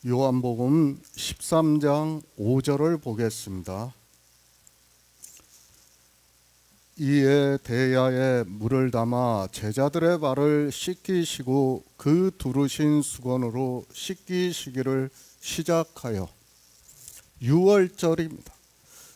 요한복음 13장 5절을 보겠습니다. 이에 대야에 물을 담아 제자들의 발을 씻기시고 그 두르신 수건으로 씻기시기를 시작하여. 6월절입니다.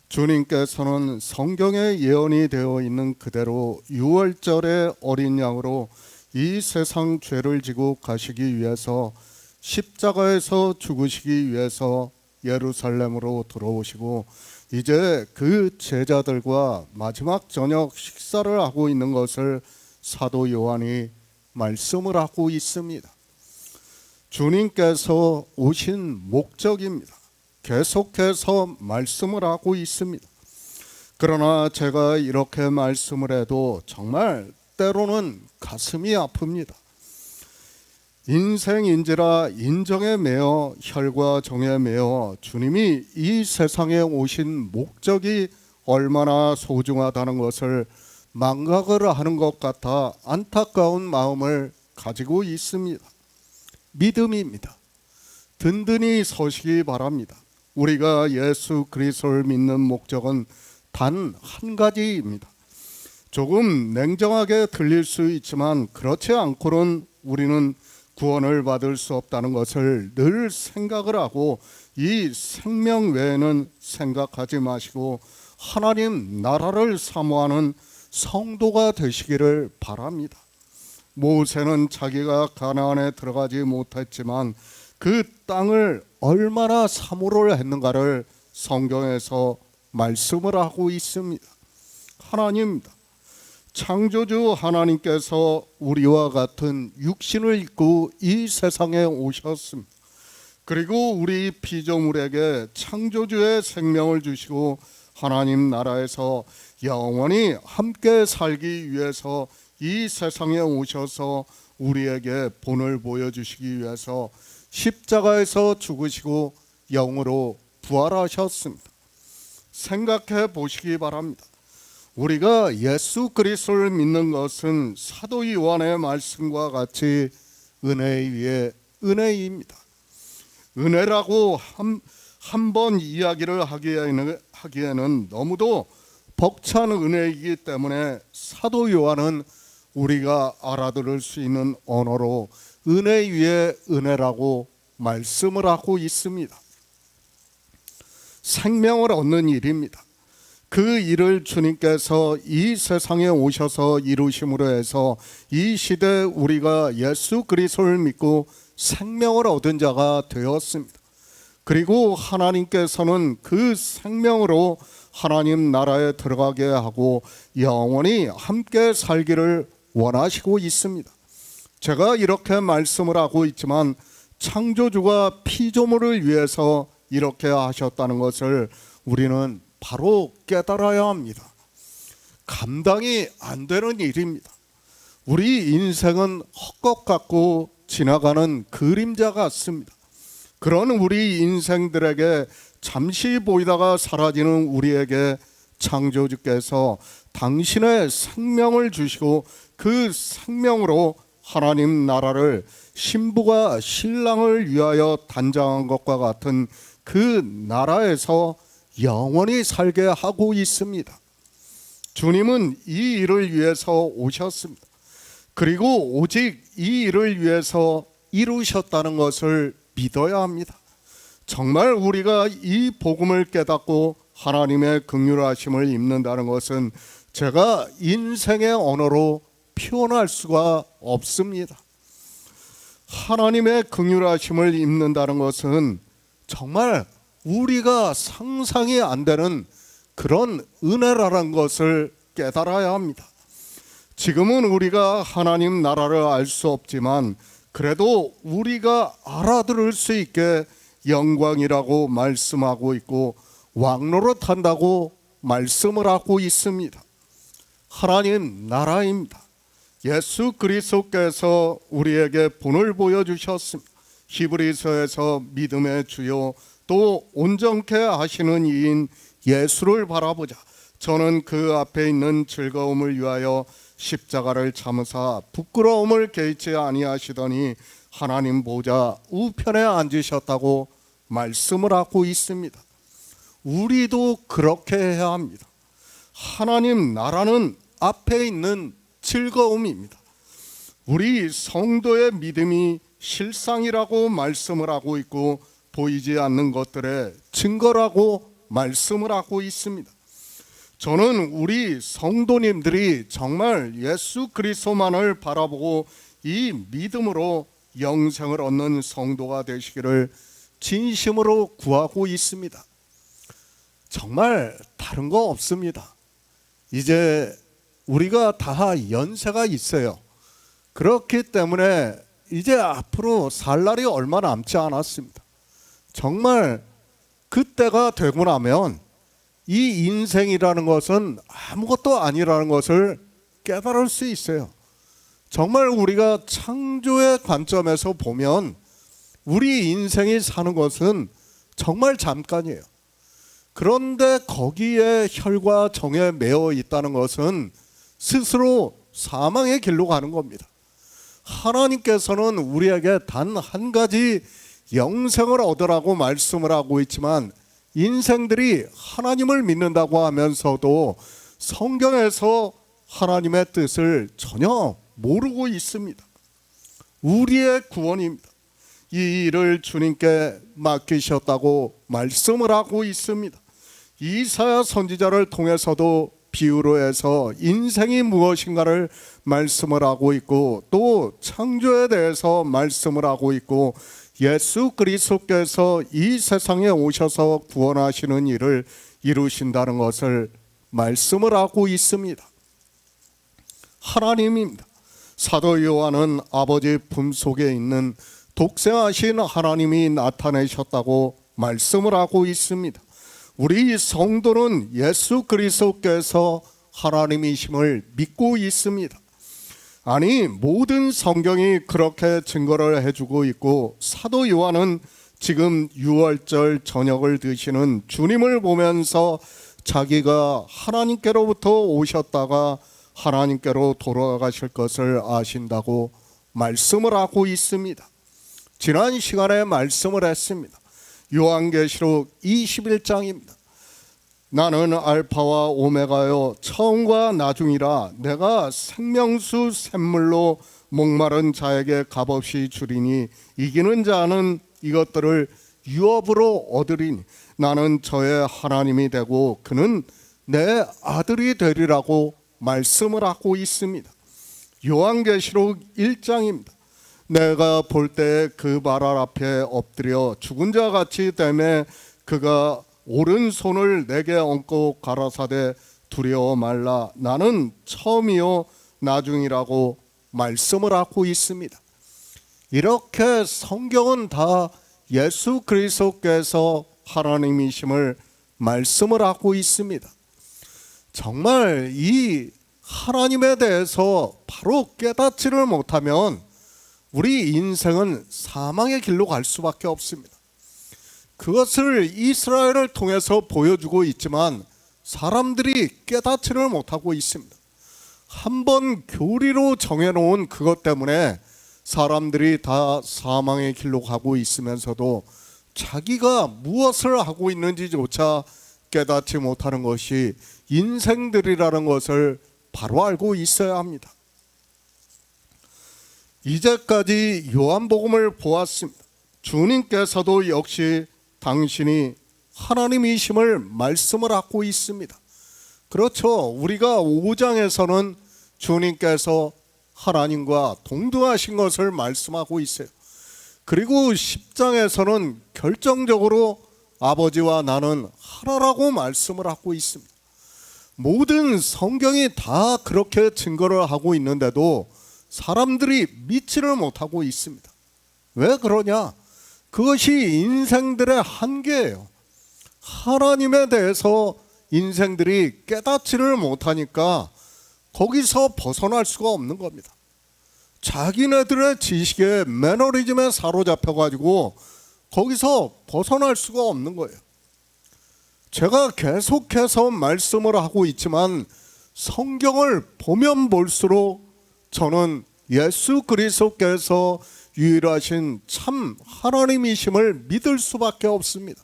주님께서는 성경에 예언이 되어 있는 그대로 6월절의 어린 양으로 이 세상 죄를 지고 가시기 위해서 십자가에서 죽으시기 위해서 예루살렘으로 들어오시고 이제 그 제자들과 마지막 저녁 식사를 하고 있는 것을 사도 요한이 말씀을 하고 있습니다. 주님께서 오신 목적입니다. 계속해서 말씀을 하고 있습니다. 그러나 제가 이렇게 말씀을 해도 정말 때로는 가슴이 아픕니다. 인생인지라 인정에 매여 혈과 정에 매여 주님이 이 세상에 오신 목적이 얼마나 소중하다는 것을 망각을 하는 것 같아 안타까운 마음을 가지고 있습니다. 믿음입니다. 든든히 서시기 바랍니다. 우리가 예수 그리스도를 믿는 목적은 단 한 가지입니다. 조금 냉정하게 들릴 수 있지만 그렇지 않고는 우리는 구원을 받을 수 없다는 것을 늘 생각을 하고 이 생명 외에는 생각하지 마시고 하나님 나라를 사모하는 성도가 되시기를 바랍니다. 모세는 자기가 가나안에 들어가지 못했지만 그 땅을 얼마나 사모를 했는가를 성경에서 말씀을 하고 있습니다. 하나님입니다. 창조주 하나님께서 우리와 같은 육신을 입고 이 세상에 오셨습니다. 그리고 우리 피조물에게 창조주의 생명을 주시고 하나님 나라에서 영원히 함께 살기 위해서 이 세상에 오셔서 우리에게 본을 보여주시기 위해서 십자가에서 죽으시고 영으로 부활하셨습니다. 생각해 보시기 바랍니다. 우리가 예수 그리스도를 믿는 것은 사도 요한의 말씀과 같이 은혜 위에 은혜입니다. 은혜라고 한 번 이야기를 하기에는 너무도 벅찬 은혜이기 때문에 사도 요한은 우리가 알아들을 수 있는 언어로 은혜 위에 은혜라고 말씀을 하고 있습니다. 생명을 얻는 일입니다. 그 일을 주님께서 이 세상에 오셔서 이루심으로 해서 이 시대에 우리가 예수 그리스도를 믿고 생명을 얻은 자가 되었습니다. 그리고 하나님께서는 그 생명으로 하나님 나라에 들어가게 하고 영원히 함께 살기를 원하시고 있습니다. 제가 이렇게 말씀을 하고 있지만 창조주가 피조물을 위해서 이렇게 하셨다는 것을 우리는 바로 깨달아야 합니다. 감당이 안 되는 일입니다. 우리 인생은 헛것 같고 지나가는 그림자 같습니다. 그런 우리 인생들에게 잠시 보이다가 사라지는 우리에게 창조주께서 당신의 생명을 주시고 그 생명으로 하나님 나라를 신부가 신랑을 위하여 단장한 것과 같은 그 나라에서 영원히 살게 하고 있습니다. 주님은 이 일을 위해서 오셨습니다. 그리고 오직 이 일을 위해서 이루셨다는 것을 믿어야 합니다. 정말 우리가 이 복음을 깨닫고 하나님의 긍휼하심을 입는다는 것은 제가 인생의 언어로 표현할 수가 없습니다. 하나님의 긍휼하심을 입는다는 것은 정말 우리가 상상이 안 되는 그런 은혜라는 것을 깨달아야 합니다. 지금은 우리가 하나님 나라를 알 수 없지만 그래도 우리가 알아들을 수 있게 영광이라고 말씀하고 있고 왕노릇한다고 말씀을 하고 있습니다. 하나님 나라입니다. 예수 그리스도께서 우리에게 본을 보여주셨습니다. 히브리서에서 믿음의 주요 또 온전케 하시는 이인 예수를 바라보자. 저는 그 앞에 있는 즐거움을 위하여 십자가를 참으사 부끄러움을 개의치 아니하시더니 하나님 보좌 우편에 앉으셨다고 말씀을 하고 있습니다. 우리도 그렇게 해야 합니다. 하나님 나라는 앞에 있는 즐거움입니다. 우리 성도의 믿음이 실상이라고 말씀을 하고 있고 보이지 않는 것들의 증거라고 말씀을 하고 있습니다. 저는 우리 성도님들이 정말 예수 그리스도만을 바라보고 이 믿음으로 영생을 얻는 성도가 되시기를 진심으로 구하고 있습니다. 정말 다른 거 없습니다. 이제 우리가 다 연세가 있어요. 그렇기 때문에 이제 앞으로 살 날이 얼마 남지 않았습니다. 정말 그때가 되고 나면 이 인생이라는 것은 아무것도 아니라는 것을 깨달을 수 있어요. 정말 우리가 창조의 관점에서 보면 우리 인생이 사는 것은 정말 잠깐이에요. 그런데 거기에 혈과 정에 매여 있다는 것은 스스로 사망의 길로 가는 겁니다. 하나님께서는 우리에게 단 한 가지 영생을 얻으라고 말씀을 하고 있지만 인생들이 하나님을 믿는다고 하면서도 성경에서 하나님의 뜻을 전혀 모르고 있습니다. 우리의 구원입니다. 이 일을 주님께 맡기셨다고 말씀을 하고 있습니다. 이사야 선지자를 통해서도 비유로 해서 인생이 무엇인가를 말씀을 하고 있고 또 창조에 대해서 말씀을 하고 있고 예수 그리스도께서 이 세상에 오셔서 구원하시는 일을 이루신다는 것을 말씀을 하고 있습니다. 하나님입니다. 사도 요한은 아버지 품속에 있는 독생하신 하나님이 나타내셨다고 말씀을 하고 있습니다. 우리 성도는 예수 그리스도께서 하나님이심을 믿고 있습니다. 아니 모든 성경이 그렇게 증거를 해주고 있고 사도 요한은 지금 유월절 저녁을 드시는 주님을 보면서 자기가 하나님께로부터 오셨다가 하나님께로 돌아가실 것을 아신다고 말씀을 하고 있습니다. 지난 시간에 말씀을 했습니다. 요한계시록 21장입니다. 나는 알파와 오메가요 처음과 나중이라 내가 생명수 샘물로 목마른 자에게 값없이 주리니 이기는 자는 이것들을 유업으로 얻으리니 나는 저의 하나님이 되고 그는 내 아들이 되리라고 말씀을 하고 있습니다. 요한계시록 1장입니다. 내가 볼 때 그 발 앞에 엎드려 죽은 자 같이 되매 그가 오른손을 내게 얹고 가라사대 두려워 말라 나는 처음이요 나중이라고 말씀을 하고 있습니다. 이렇게 성경은 다 예수 그리스도께서 하나님이심을 말씀을 하고 있습니다. 정말 이 하나님에 대해서 바로 깨닫지를 못하면 우리 인생은 사망의 길로 갈 수밖에 없습니다. 그것을 이스라엘을 통해서 보여주고 있지만 사람들이 깨닫지를 못하고 있습니다. 한번 교리로 정해놓은 그것 때문에 사람들이 다 사망의 길로 가고 있으면서도 자기가 무엇을 하고 있는지조차 깨닫지 못하는 것이 인생들이라는 것을 바로 알고 있어야 합니다. 이제까지 요한복음을 보았습니다. 주님께서도 역시 당신이 하나님이심을 말씀을 하고 있습니다. 그렇죠. 우리가 5장에서는 주님께서 하나님과 동등하신 것을 말씀하고 있어요. 그리고 10장에서는 결정적으로 아버지와 나는 하나라고 말씀을 하고 있습니다. 모든 성경이 다 그렇게 증거를 하고 있는데도 사람들이 믿지를 못하고 있습니다. 왜 그러냐? 그것이 인생들의 한계예요. 하나님에 대해서 인생들이 깨닫지를 못하니까 거기서 벗어날 수가 없는 겁니다. 자기네들의 지식에 매너리즘에 사로잡혀가지고 거기서 벗어날 수가 없는 거예요. 제가 계속해서 말씀을 하고 있지만 성경을 보면 볼수록 저는 예수 그리스도께서 유일하신 참 하나님이심을 믿을 수밖에 없습니다.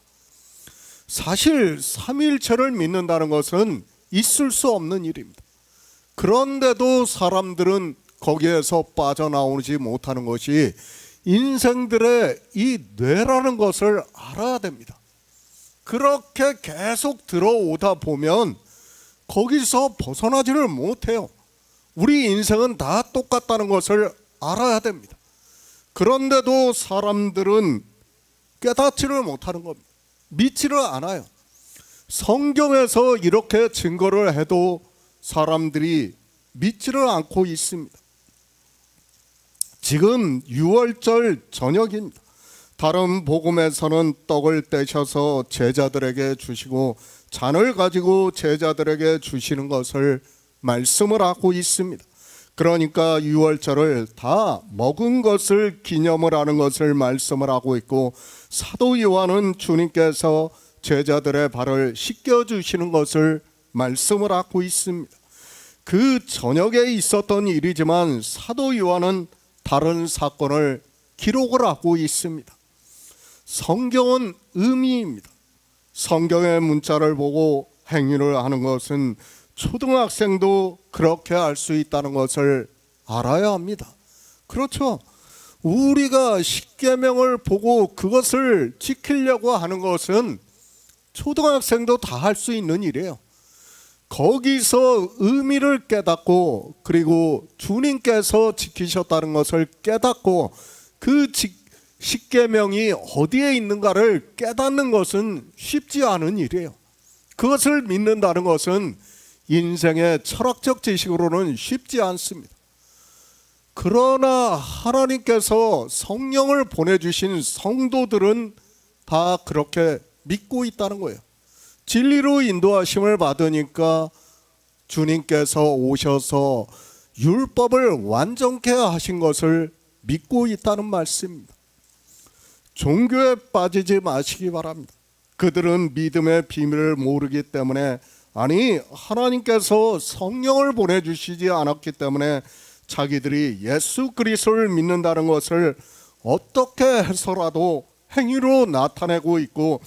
사실 삼위일체를 믿는다는 것은 있을 수 없는 일입니다. 그런데도 사람들은 거기에서 빠져나오지 못하는 것이 인생들의 이 뇌라는 것을 알아야 됩니다. 그렇게 계속 들어오다 보면 거기서 벗어나지를 못해요. 우리 인생은 다 똑같다는 것을 알아야 됩니다. 그런데도 사람들은 깨닫지를 못하는 겁니다. 믿지를 않아요. 성경에서 이렇게 증거를 해도 사람들이 믿지를 않고 있습니다. 지금 6월절 저녁입니다. 다른 복음에서는 떡을 떼셔서 제자들에게 주시고 잔을 가지고 제자들에게 주시는 것을 말씀을 하고 있습니다. 그러니까 6월절을 다 먹은 것을 기념을 하는 것을 말씀을 하고 있고, 사도 요한은 주님께서 제자들의 발을 씻겨주시는 것을 말씀을 하고 있습니다. 그 저녁에 있었던 일이지만 사도 요한은 다른 사건을 기록을 하고 있습니다. 성경은 의미입니다. 성경의 문자를 보고 행위를 하는 것은 초등학생도 그렇게 알 수 있다는 것을 알아야 합니다. 그렇죠. 우리가 십계명을 보고 그것을 지키려고 하는 것은 초등학생도 다 할 수 있는 일이에요. 거기서 의미를 깨닫고, 그리고 주님께서 지키셨다는 것을 깨닫고, 그 십계명이 어디에 있는가를 깨닫는 것은 쉽지 않은 일이에요. 그것을 믿는다는 것은 인생의 철학적 지식으로는 쉽지 않습니다. 그러나 하나님께서 성령을 보내주신 성도들은 다 그렇게 믿고 있다는 거예요. 진리로 인도하심을 받으니까 주님께서 오셔서 율법을 완전케 하신 것을 믿고 있다는 말씀입니다. 종교에 빠지지 마시기 바랍니다. 그들은 믿음의 비밀을 모르기 때문에, 아니 하나님께서 성령을 보내주시지 않았기 때문에 자기들이 예수 그리스도를 믿는다는 것을 어떻게 해서라도 행위로 나타내고 있고,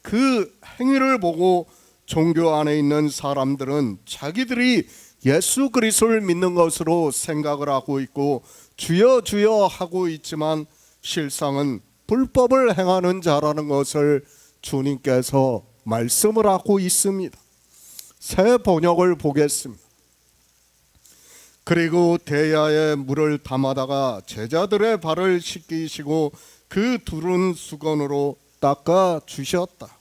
그 행위를 보고 종교 안에 있는 사람들은 자기들이 예수 그리스도를 믿는 것으로 생각을 하고 있고 주여 주여 하고 있지만 실상은 불법을 행하는 자라는 것을 주님께서 말씀을 하고 있습니다. 새 번역을 보겠습니다. 그리고 대야에 물을 담아다가 제자들의 발을 씻기시고 그 두른 수건으로 닦아 주셨다.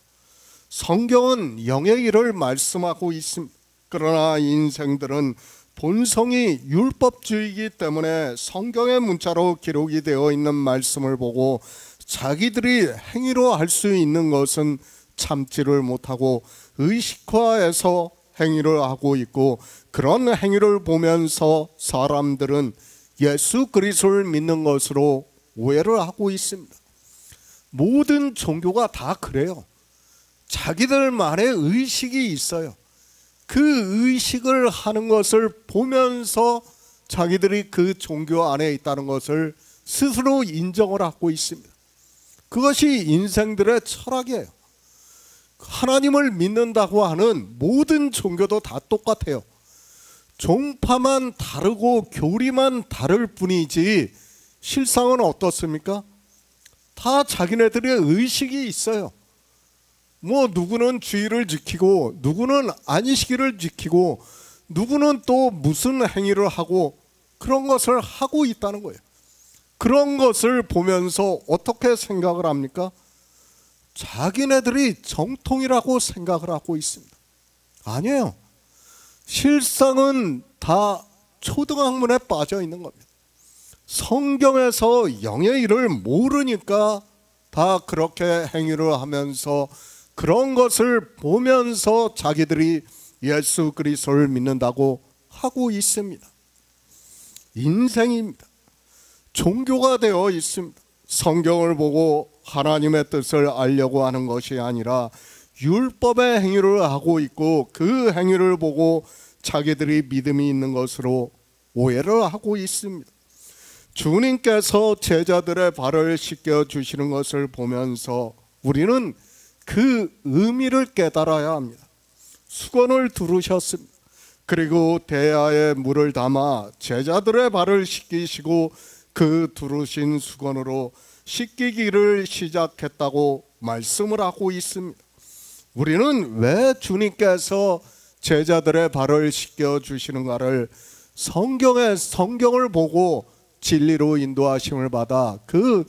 성경은 영의 일을 말씀하고 있습니다. 그러나 인생들은 본성이 율법주의이기 때문에 성경의 문자로 기록이 되어 있는 말씀을 보고 자기들이 행위로 할 수 있는 것은 참지를 못하고 의식화해서 행위를 하고 있고, 그런 행위를 보면서 사람들은 예수 그리스도를 믿는 것으로 오해를 하고 있습니다. 모든 종교가 다 그래요. 자기들만의 의식이 있어요. 그 의식을 하는 것을 보면서 자기들이 그 종교 안에 있다는 것을 스스로 인정을 하고 있습니다. 그것이 인생들의 철학이에요. 하나님을 믿는다고 하는 모든 종교도 다 똑같아요. 종파만 다르고 교리만 다를 뿐이지 실상은 어떻습니까? 다 자기네들의 의식이 있어요. 뭐 누구는 주의를 지키고 누구는 안식일을 지키고 누구는 또 무슨 행위를 하고 그런 것을 하고 있다는 거예요. 그런 것을 보면서 어떻게 생각을 합니까? 자기네들이 정통이라고 생각을 하고 있습니다. 아니에요. 실상은 다 초등학문에 빠져 있는 겁니다. 성경에서 영의 일을 모르니까 다 그렇게 행위를 하면서 그런 것을 보면서 자기들이 예수 그리스도를 믿는다고 하고 있습니다. 인생입니다. 종교가 되어 있습니다. 성경을 보고 하나님의 뜻을 알려고 하는 것이 아니라 율법의 행위를 하고 있고 그 행위를 보고 자기들이 믿음이 있는 것으로 오해를 하고 있습니다. 주님께서 제자들의 발을 씻겨 주시는 것을 보면서 우리는 그 의미를 깨달아야 합니다. 수건을 두르셨습니다. 그리고 대야에 물을 담아 제자들의 발을 씻기시고 그 두르신 수건으로 씻기기를 시작했다고 말씀을 하고 있습니다. 우리는 왜 주님께서 제자들의 발을 씻겨 주시는가를 성경을 보고 진리로 인도하심을 받아 그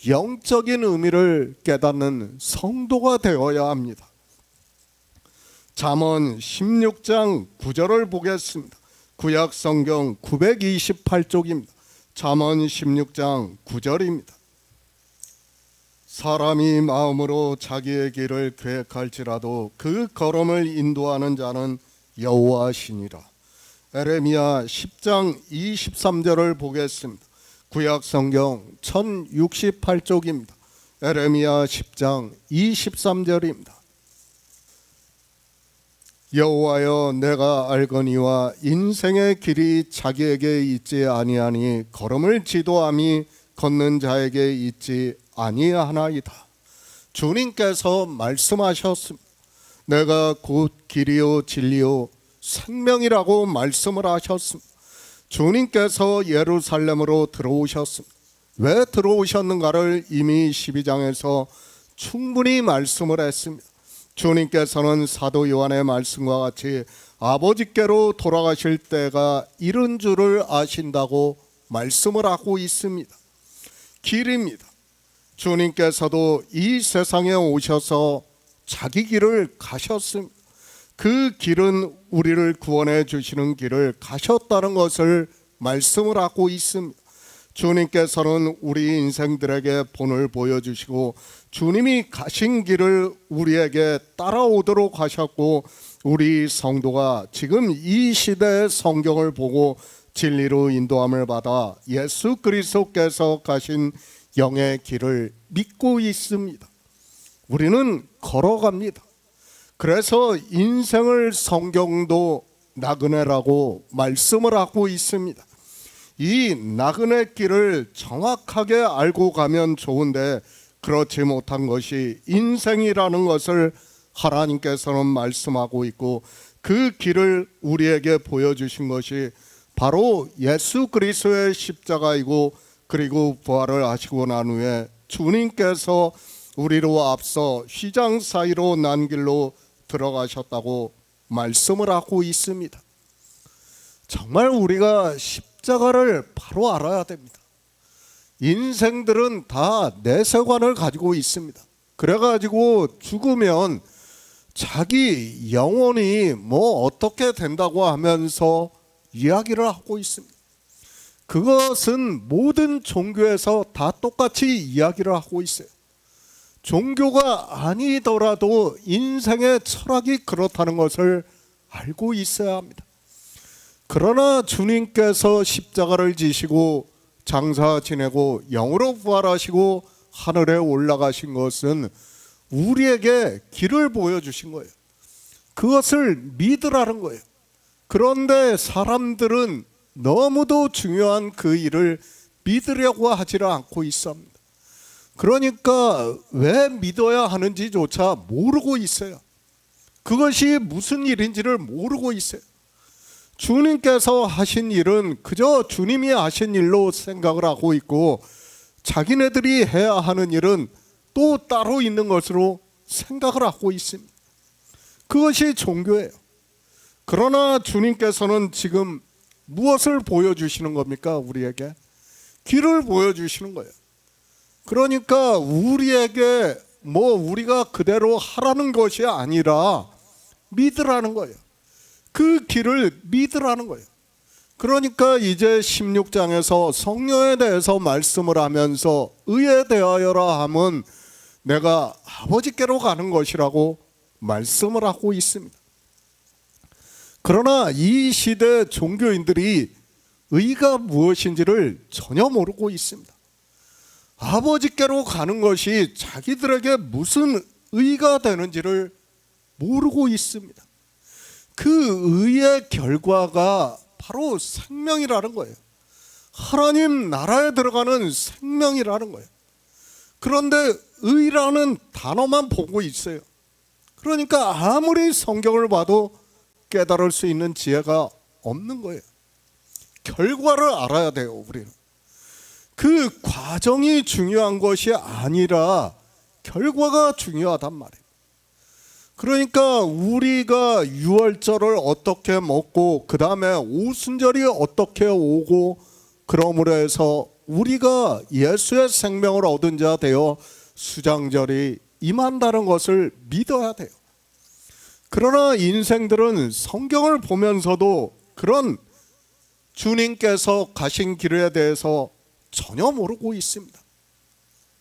영적인 의미를 깨닫는 성도가 되어야 합니다. 잠언 16장 9절을 보겠습니다. 구약 성경 928쪽입니다. 잠언 16장 9절입니다. 사람이 마음으로 자기의 길을 계획할지라도 그 걸음을 인도하는 자는 여호와시니라. 에레미야 10장 23절을 보겠습니다. 구약 성경 1068쪽입니다. 에레미야 10장 23절입니다. 여호와여, 내가 알거니와 인생의 길이 자기에게 있지 아니하니 걸음을 지도함이 걷는 자에게 있지 아니하나이다. 주님께서 말씀하셨습니다. 내가 곧 길이요 진리요 생명이라고 말씀을 하셨습니다. 주님께서 예루살렘으로 들어오셨습니다. 왜 들어오셨는가를 이미 12장에서 충분히 말씀을 했습니다. 주님께서는 사도 요한의 말씀과 같이 아버지께로 돌아가실 때가 이른 줄을 아신다고 말씀을 하고 있습니다. 길입니다. 주님께서도 이 세상에 오셔서 자기 길을 가셨습니다. 그 길은 우리를 구원해 주시는 길을 가셨다는 것을 말씀을 하고 있습니다. 주님께서는 우리 인생들에게 본을 보여주시고 주님이 가신 길을 우리에게 따라오도록 하셨고, 우리 성도가 지금 이 시대의 성경을 보고 진리로 인도함을 받아 예수 그리스도께서 가신 영의 길을 믿고 있습니다. 우리는 걸어갑니다. 그래서 인생을 성경도 나그네라고 말씀을 하고 있습니다. 이 나그네 길을 정확하게 알고 가면 좋은데 그렇지 못한 것이 인생이라는 것을 하나님께서는 말씀하고 있고, 그 길을 우리에게 보여주신 것이 바로 예수 그리스도의 십자가이고, 그리고 부활을 하시고 난 후에 주님께서 우리로 앞서 휘장 사이로 난 길로 들어가셨다고 말씀을 하고 있습니다. 정말 우리가 십자가를 바로 알아야 됩니다. 인생들은 다 내세관을 가지고 있습니다. 그래가지고 죽으면 자기 영혼이 뭐 어떻게 된다고 하면서 이야기를 하고 있습니다. 그것은 모든 종교에서 다 똑같이 이야기를 하고 있어요. 종교가 아니더라도 인생의 철학이 그렇다는 것을 알고 있어야 합니다. 그러나 주님께서 십자가를 지시고 장사 지내고 영으로 부활하시고 하늘에 올라가신 것은 우리에게 길을 보여주신 거예요. 그것을 믿으라는 거예요. 그런데 사람들은 너무도 중요한 그 일을 믿으려고 하지를 않고 있습니다. 그러니까 왜 믿어야 하는지조차 모르고 있어요. 그것이 무슨 일인지를 모르고 있어요. 주님께서 하신 일은 그저 주님이 하신 일로 생각을 하고 있고, 자기네들이 해야 하는 일은 또 따로 있는 것으로 생각을 하고 있습니다. 그것이 종교예요. 그러나 주님께서는 지금 무엇을 보여주시는 겁니까? 우리에게 길을 보여주시는 거예요. 그러니까 우리에게 우리가 그대로 하라는 것이 아니라 믿으라는 거예요. 그 길을 믿으라는 거예요. 그러니까 이제 16장에서 성령에 대해서 말씀을 하면서 의에 대하여라 함은 내가 아버지께로 가는 것이라고 말씀을 하고 있습니다. 그러나 이 시대 종교인들이 의가 무엇인지를 전혀 모르고 있습니다. 아버지께로 가는 것이 자기들에게 무슨 의가 되는지를 모르고 있습니다. 그 의의 결과가 바로 생명이라는 거예요. 하나님 나라에 들어가는 생명이라는 거예요. 그런데 의라는 단어만 보고 있어요. 그러니까 아무리 성경을 봐도 깨달을 수 있는 지혜가 없는 거예요. 결과를 알아야 돼요. 우리는 그 과정이 중요한 것이 아니라 결과가 중요하단 말이에요. 그러니까 우리가 유월절을 어떻게 먹고 그 다음에 오순절이 어떻게 오고 그러므로 해서 우리가 예수의 생명을 얻은 자 되어 수장절이 임한다는 것을 믿어야 돼요. 그러나 인생들은 성경을 보면서도 그런 주님께서 가신 길에 대해서 전혀 모르고 있습니다.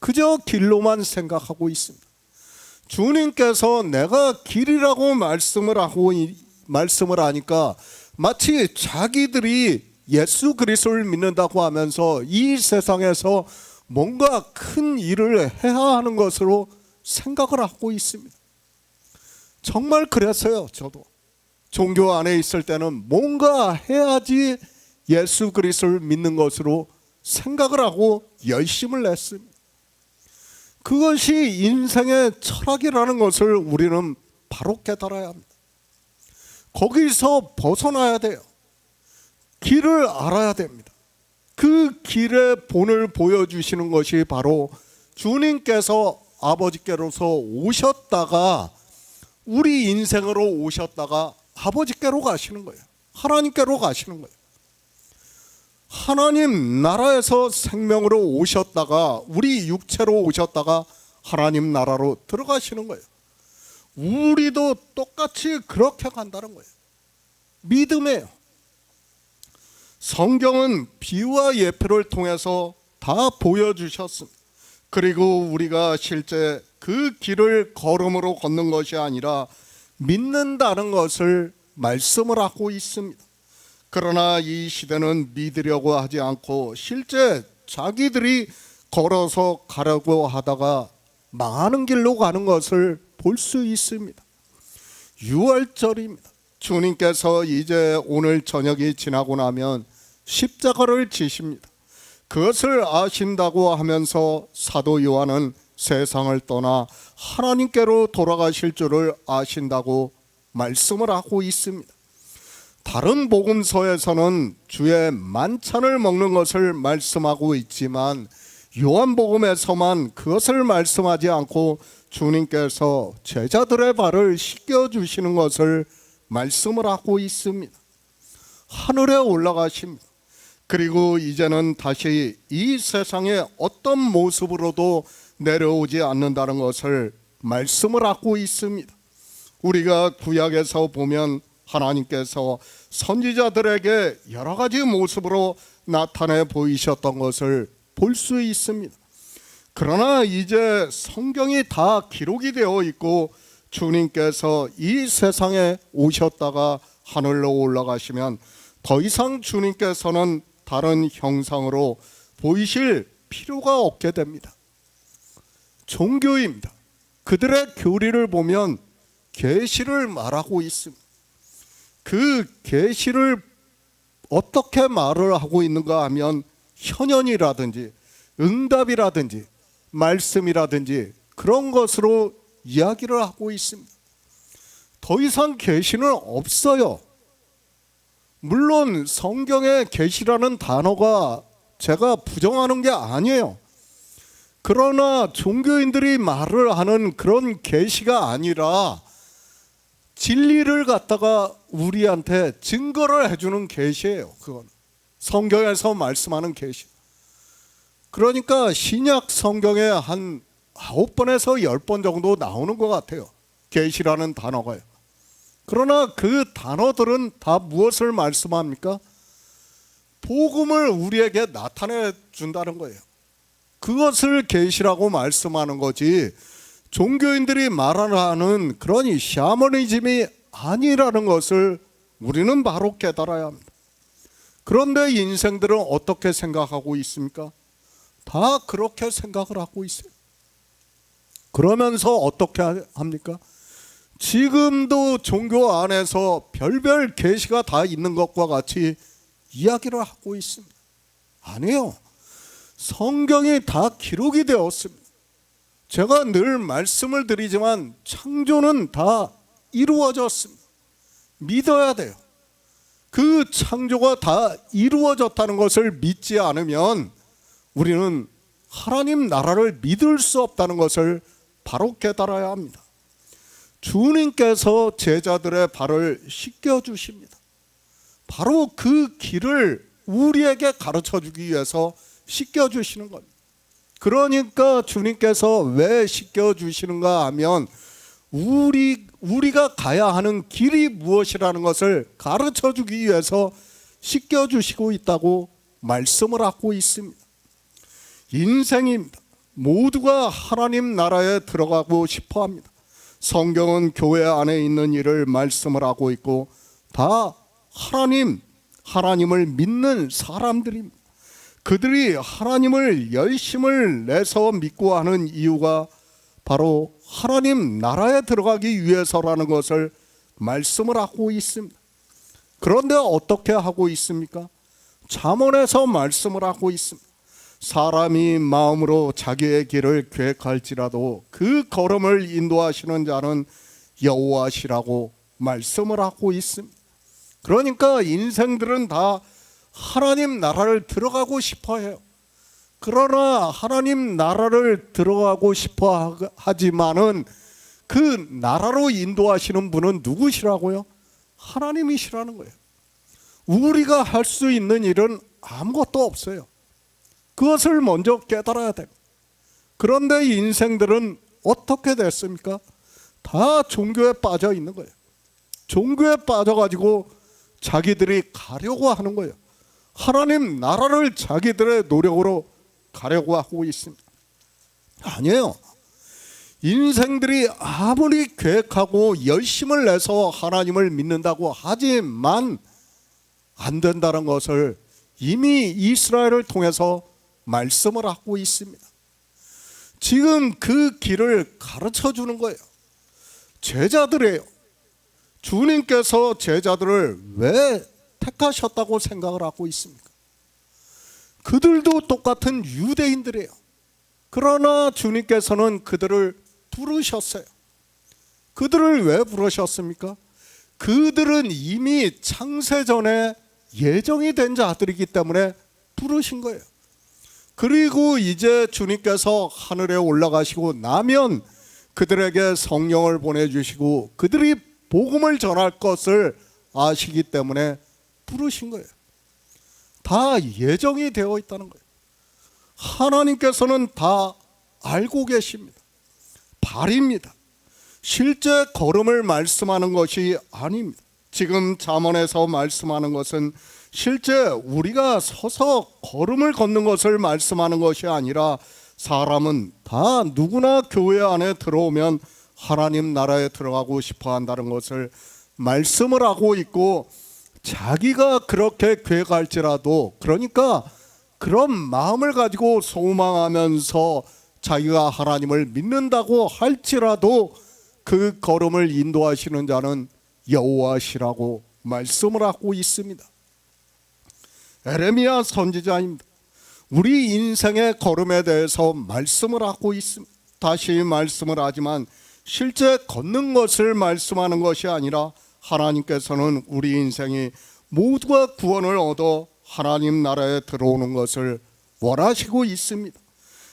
그저 길로만 생각하고 있습니다. 주님께서 내가 길이라고 말씀을 하니까 마치 자기들이 예수 그리스도를 믿는다고 하면서 이 세상에서 뭔가 큰 일을 해야 하는 것으로 생각을 하고 있습니다. 정말 그랬어요. 저도 종교 안에 있을 때는 뭔가 해야지 예수 그리스도를 믿는 것으로 생각을 하고 열심을 냈습니다. 그것이 인생의 철학이라는 것을 우리는 바로 깨달아야 합니다. 거기서 벗어나야 돼요. 길을 알아야 됩니다. 그 길의 본을 보여주시는 것이 바로 주님께서 아버지께로서 오셨다가 우리 인생으로 오셨다가 아버지께로 가시는 거예요. 하나님께로 가시는 거예요. 하나님 나라에서 생명으로 오셨다가 우리 육체로 오셨다가 하나님 나라로 들어가시는 거예요. 우리도 똑같이 그렇게 간다는 거예요. 믿음이에요. 성경은 비유와 예표를 통해서 다 보여주셨습니다. 그리고 우리가 실제 그 길을 걸음으로 걷는 것이 아니라 믿는다는 것을 말씀을 하고 있습니다. 그러나 이 시대는 믿으려고 하지 않고 실제 자기들이 걸어서 가려고 하다가 망하는 길로 가는 것을 볼 수 있습니다. 유월절입니다. 주님께서 이제 오늘 저녁이 지나고 나면 십자가를 지십니다. 그것을 아신다고 하면서 사도 요한은 세상을 떠나 하나님께로 돌아가실 줄을 아신다고 말씀을 하고 있습니다. 다른 복음서에서는 주의 만찬을 먹는 것을 말씀하고 있지만 요한복음에서만 그것을 말씀하지 않고 주님께서 제자들의 발을 씻겨주시는 것을 말씀을 하고 있습니다. 하늘에 올라가십니다. 그리고 이제는 다시 이 세상에 어떤 모습으로도 내려오지 않는다는 것을 말씀을 하고 있습니다. 우리가 구약에서 보면 하나님께서 선지자들에게 여러 가지 모습으로 나타내 보이셨던 것을 볼 수 있습니다. 그러나 이제 성경이 다 기록이 되어 있고 주님께서 이 세상에 오셨다가 하늘로 올라가시면 더 이상 주님께서는 다른 형상으로 보이실 필요가 없게 됩니다. 종교입니다. 그들의 교리를 보면 계시를 말하고 있습니다. 그 계시를 어떻게 말을 하고 있는가 하면 현현이라든지 응답이라든지 말씀이라든지 그런 것으로 이야기를 하고 있습니다. 더 이상 계시는 없어요. 물론 성경에 계시라는 단어가 제가 부정하는 게 아니에요. 그러나 종교인들이 말을 하는 그런 계시가 아니라 진리를 갖다가 우리한테 증거를 해주는 계시예요. 그건 성경에서 말씀하는 계시. 그러니까 신약 성경에 한 9번에서 10번 정도 나오는 것 같아요. 계시라는 단어가요. 그러나 그 단어들은 다 무엇을 말씀합니까? 복음을 우리에게 나타내 준다는 거예요. 그것을 계시라고 말씀하는 거지 종교인들이 말하는 그런 샤머니즘이 아니라는 것을 우리는 바로 깨달아야 합니다. 그런데 인생들은 어떻게 생각하고 있습니까? 다 그렇게 생각을 하고 있어요. 그러면서 어떻게 합니까? 지금도 종교 안에서 별별 계시가 다 있는 것과 같이 이야기를 하고 있습니다. 아니에요. 성경이 다 기록이 되었습니다. 제가 늘 말씀을 드리지만 창조는 다 이루어졌습니다. 믿어야 돼요. 그 창조가 다 이루어졌다는 것을 믿지 않으면 우리는 하나님 나라를 믿을 수 없다는 것을 바로 깨달아야 합니다. 주님께서 제자들의 발을 씻겨주십니다. 바로 그 길을 우리에게 가르쳐주기 위해서 씻겨주시는 겁니다. 그러니까 주님께서 왜 씻겨주시는가 하면 우리가 가야 하는 길이 무엇이라는 것을 가르쳐주기 위해서 씻겨주시고 있다고 말씀을 하고 있습니다. 인생입니다. 모두가 하나님 나라에 들어가고 싶어 합니다. 성경은 교회 안에 있는 일을 말씀을 하고 있고 다 하나님을 믿는 사람들입니다. 그들이 하나님을 열심을 내서 믿고 하는 이유가 바로 하나님 나라에 들어가기 위해서라는 것을 말씀을 하고 있습니다. 그런데 어떻게 하고 있습니까? 잠언에서 말씀을 하고 있습니다. 사람이 마음으로 자기의 길을 계획할지라도 그 걸음을 인도하시는 자는 여호와시라고 말씀을 하고 있습니다. 그러니까 인생들은 다 하나님 나라를 들어가고 싶어 해요. 그러나 하나님 나라를 들어가고 싶어 하지만은 그 나라로 인도하시는 분은 누구시라고요? 하나님이시라는 거예요. 우리가 할 수 있는 일은 아무것도 없어요. 그것을 먼저 깨달아야 됩니다. 그런데 인생들은 어떻게 됐습니까? 다 종교에 빠져 있는 거예요. 종교에 빠져가지고 자기들이 가려고 하는 거예요. 하나님 나라를 자기들의 노력으로 가려고 하고 있습니다. 아니에요. 인생들이 아무리 계획하고 열심을 내서 하나님을 믿는다고 하지만 안 된다는 것을 이미 이스라엘을 통해서 말씀을 하고 있습니다. 지금 그 길을 가르쳐 주는 거예요. 제자들이에요. 주님께서 제자들을 왜 택하셨다고 생각을 하고 있습니까? 그들도 똑같은 유대인들이에요. 그러나 주님께서는 그들을 부르셨어요. 그들을 왜 부르셨습니까? 그들은 이미 창세전에 예정이 된 자들이기 때문에 부르신 거예요. 그리고 이제 주님께서 하늘에 올라가시고 나면 그들에게 성령을 보내주시고 그들이 복음을 전할 것을 아시기 때문에 부르신 거예요. 다 예정이 되어 있다는 거예요. 하나님께서는 다 알고 계십니다. 발입니다. 실제 걸음을 말씀하는 것이 아닙니다. 지금 잠언에서 말씀하는 것은 실제 우리가 서서 걸음을 걷는 것을 말씀하는 것이 아니라 사람은 다 누구나 교회 안에 들어오면 하나님 나라에 들어가고 싶어 한다는 것을 말씀을 하고 있고, 자기가 그렇게 계획할지라도, 그러니까 그런 마음을 가지고 소망하면서 자기가 하나님을 믿는다고 할지라도 그 걸음을 인도하시는 자는 여호와시라고 말씀을 하고 있습니다. 에레미야 선지자입니다. 우리 인생의 걸음에 대해서 말씀을 하고 있습니다. 다시 말씀을 하지만 실제 걷는 것을 말씀하는 것이 아니라 하나님께서는 우리 인생이 모두가 구원을 얻어 하나님 나라에 들어오는 것을 원하시고 있습니다.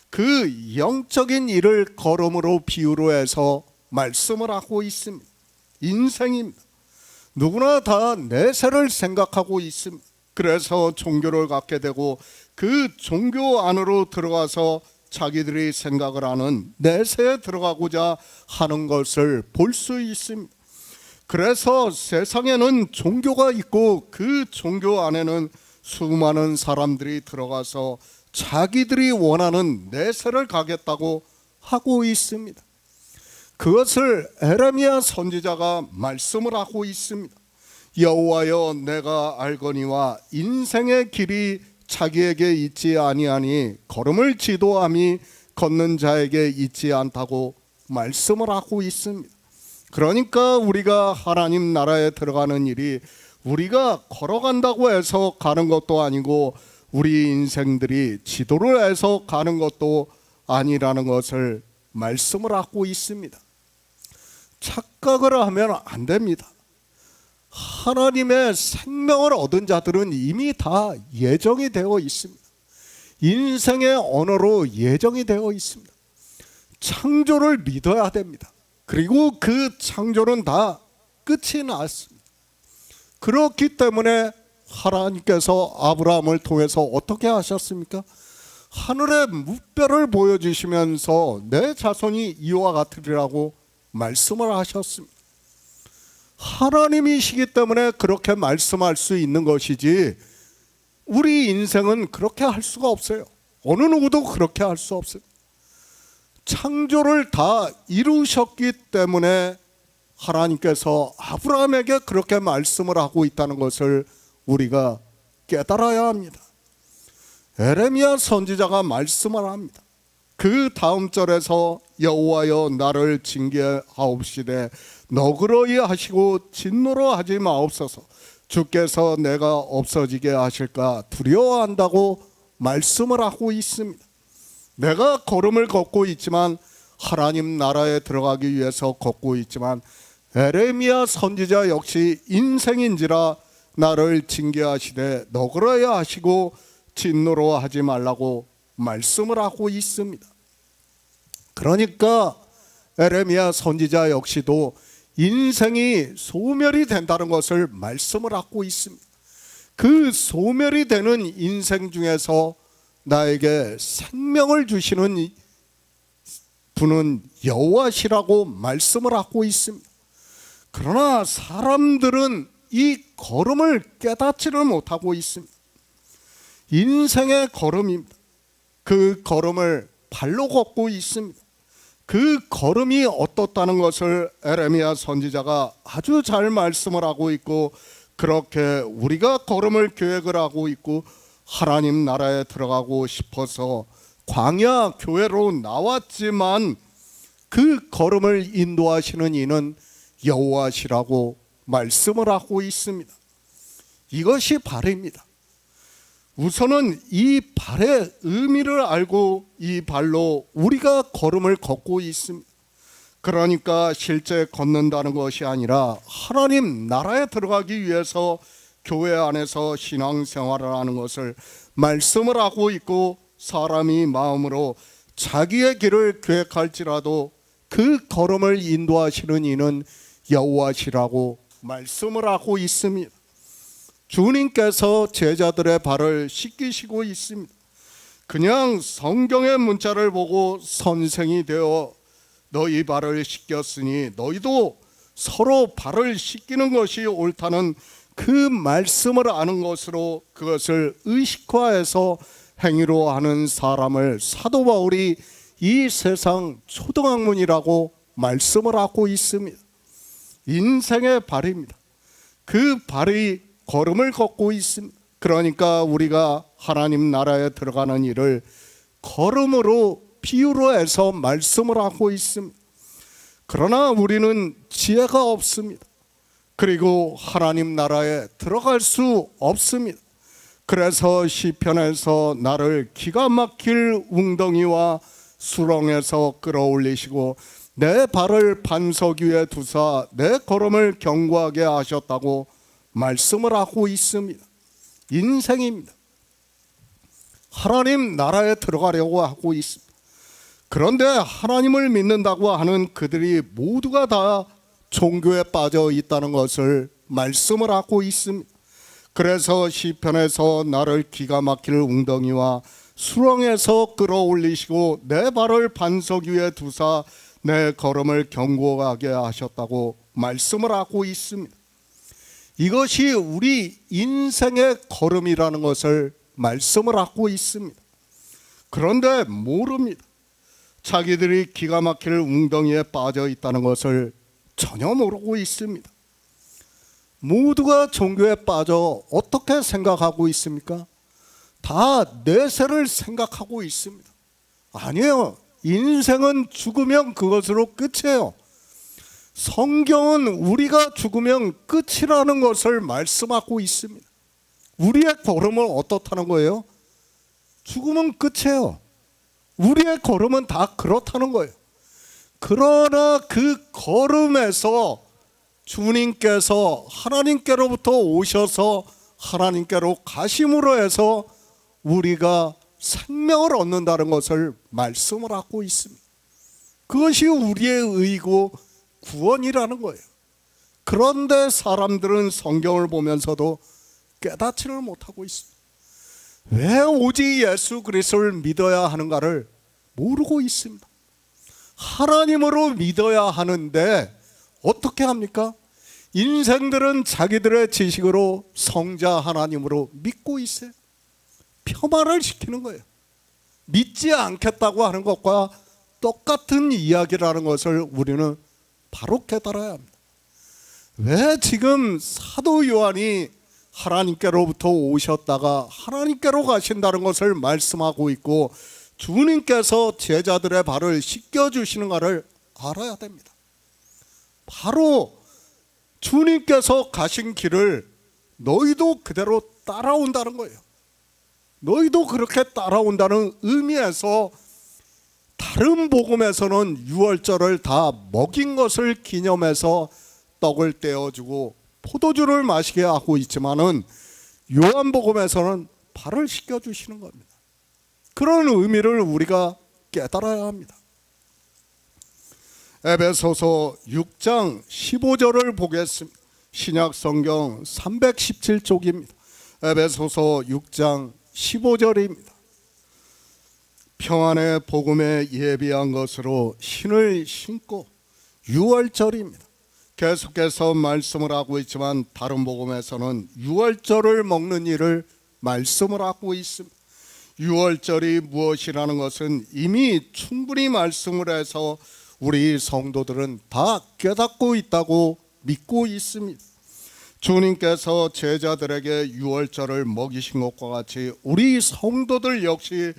그 영적인 일을 걸음으로 비유로 해서 말씀을 하고 있습니다. 인생입니다. 누구나 다 내세를 생각하고 있습니다. 그래서 종교를 갖게 되고 그 종교 안으로 들어가서 자기들이 생각을 하는 내세에 들어가고자 하는 것을 볼 수 있습니다. 그래서 세상에는 종교가 있고 그 종교 안에는 수많은 사람들이 들어가서 자기들이 원하는 내세를 가겠다고 하고 있습니다. 그것을 에레미야 선지자가 말씀을 하고 있습니다. 여호와여, 내가 알거니와 인생의 길이 자기에게 있지 아니하니 걸음을 지도함이 걷는 자에게 있지 않다고 말씀을 하고 있습니다. 그러니까 우리가 하나님 나라에 들어가는 일이 우리가 걸어간다고 해서 가는 것도 아니고 우리 인생들이 지도를 해서 가는 것도 아니라는 것을 말씀을 하고 있습니다. 착각을 하면 안 됩니다. 하나님의 생명을 얻은 자들은 이미 다 예정이 되어 있습니다. 인생의 언어로 예정이 되어 있습니다. 창조를 믿어야 됩니다. 그리고 그 창조는 다 끝이 났습니다. 그렇기 때문에 하나님께서 아브라함을 통해서 어떻게 하셨습니까? 하늘의 무뼈를 보여주시면서 내 자손이 이와 같으리라고 말씀을 하셨습니다. 하나님이시기 때문에 그렇게 말씀할 수 있는 것이지 우리 인생은 그렇게 할 수가 없어요. 어느 누구도 그렇게 할 수 없어요. 창조를 다 이루셨기 때문에 하나님께서 아브라함에게 그렇게 말씀을 하고 있다는 것을 우리가 깨달아야 합니다. 에레미야 선지자가 말씀을 합니다. 그 다음 절에서 여호와여 나를 징계하옵시되 너그러이 하시고 진노로 하지 마옵소서. 주께서 내가 없어지게 하실까 두려워한다고 말씀을 하고 있습니다. 내가 걸음을 걷고 있지만 하나님 나라에 들어가기 위해서 걷고 있지만 에레미야 선지자 역시 인생인지라 나를 징계하시되 너그러야 하시고 진노로 하지 말라고 말씀을 하고 있습니다. 그러니까 에레미야 선지자 역시도 인생이 소멸이 된다는 것을 말씀을 하고 있습니다. 그 소멸이 되는 인생 중에서 나에게 생명을 주시는 분은 여호와시라고 말씀을 하고 있습니다. 그러나 사람들은 이 걸음을 깨닫지를 못하고 있습니다. 인생의 걸음입니다. 그 걸음을 발로 걷고 있습니다. 그 걸음이 어떻다는 것을 에레미야 선지자가 아주 잘 말씀을 하고 있고, 그렇게 우리가 걸음을 계획을 하고 있고 하나님 나라에 들어가고 싶어서 광야 교회로 나왔지만 그 걸음을 인도하시는 이는 여호와시라고 말씀을 하고 있습니다. 이것이 발입니다. 우선은 이 발의 의미를 알고 이 발로 우리가 걸음을 걷고 있습니다. 그러니까 실제 걷는다는 것이 아니라 하나님 나라에 들어가기 위해서 교회 안에서 신앙생활을 하는 것을 말씀을 하고 있고, 사람이 마음으로 자기의 길을 계획할지라도 그 걸음을 인도하시는 이는 여호와시라고 말씀을 하고 있습니다. 주님께서 제자들의 발을 씻기시고 있습니다. 그냥 성경의 문자를 보고 선생이 되어 너희 발을 씻겼으니 너희도 서로 발을 씻기는 것이 옳다는 그 말씀을 아는 것으로 그것을 의식화해서 행위로 하는 사람을 사도 바울이 이 세상 초등학문이라고 말씀을 하고 있습니다. 인생의 발입니다. 그 발이 걸음을 걷고 있습니다. 그러니까 우리가 하나님 나라에 들어가는 일을 걸음으로 비유로 해서 말씀을 하고 있습니다. 그러나 우리는 지혜가 없습니다. 그리고 하나님 나라에 들어갈 수 없습니다. 그래서 시편에서 나를 기가 막힐 웅덩이와 수렁에서 끌어올리시고 내 발을 반석 위에 두사 내 걸음을 견고하게 하셨다고 말씀을 하고 있습니다. 인생입니다. 하나님 나라에 들어가려고 하고 있습니다. 그런데 하나님을 믿는다고 하는 그들이 모두가 다 종교에 빠져 있다는 것을 말씀을 하고 있습니다. 그래서 시편에서 나를 기가 막힐 웅덩이와 수렁에서 끌어올리시고 내 발을 반석 위에 두사 내 걸음을 견고하게 하셨다고 말씀을 하고 있습니다. 이것이 우리 인생의 걸음이라는 것을 말씀을 하고 있습니다. 그런데 모릅니다. 자기들이 기가 막힐 웅덩이에 빠져 있다는 것을 전혀 모르고 있습니다. 모두가 종교에 빠져 어떻게 생각하고 있습니까? 다 내세를 생각하고 있습니다. 아니에요. 인생은 죽으면 그것으로 끝이에요. 성경은 우리가 죽으면 끝이라는 것을 말씀하고 있습니다. 우리의 걸음은 어떻다는 거예요? 죽으면 끝이에요. 우리의 걸음은 다 그렇다는 거예요. 그러나 그 걸음에서 주님께서 하나님께로부터 오셔서 하나님께로 가심으로 해서 우리가 생명을 얻는다는 것을 말씀을 하고 있습니다. 그것이 우리의 의고 구원이라는 거예요. 그런데 사람들은 성경을 보면서도 깨닫지를 못하고 있습니다. 왜 오직 예수 그리스도를 믿어야 하는가를 모르고 있습니다. 하나님으로 믿어야 하는데 어떻게 합니까? 인생들은 자기들의 지식으로 성자 하나님으로 믿고 있어요. 폄하를 시키는 거예요. 믿지 않겠다고 하는 것과 똑같은 이야기라는 것을 우리는 바로 깨달아야 합니다. 왜 지금 사도 요한이 하나님께로부터 오셨다가 하나님께로 가신다는 것을 말씀하고 있고 주님께서 제자들의 발을 씻겨주시는가를 알아야 됩니다. 바로 주님께서 가신 길을 너희도 그대로 따라온다는 거예요. 너희도 그렇게 따라온다는 의미에서 다른 복음에서는 유월절을 다 먹인 것을 기념해서 떡을 떼어주고 포도주를 마시게 하고 있지만은 요한복음에서는 발을 씻겨주시는 겁니다. 그런 의미를 우리가 깨달아야 합니다. 에베소서 6장 15절을 보겠습니다. 신약성경 317쪽입니다. 에베소서 6장 15절입니다. 평안의 복음에 예비한 것으로 신을 신고 유월절입니다. 계속해서 말씀을 하고 있지만 다른 복음에서는 유월절을 먹는 일을 말씀을 하고 있습니다. 유월절이 무엇이라는 것은 이미 충분히 말씀을 해서 우리 성도들은 다 깨닫고 있다고 믿고 있습니다. 주님께서 제자들에게 유월절을 먹이신 것과 같이 우리 성도들 역시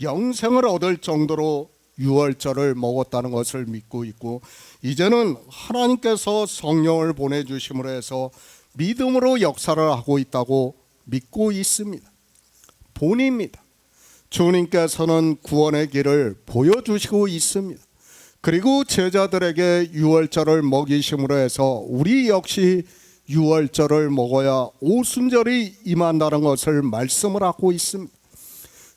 영생을 얻을 정도로 유월절을 먹었다는 것을 믿고 있고 이제는 하나님께서 성령을 보내주심으로 해서 믿음으로 역사를 하고 있다고 믿고 있습니다. 본입니다. 주님께서는 구원의 길을 보여주시고 있습니다. 그리고 제자들에게 유월절을 먹이심으로 해서 우리 역시 유월절을 먹어야 오순절이 임한다는 것을 말씀을 하고 있습니다.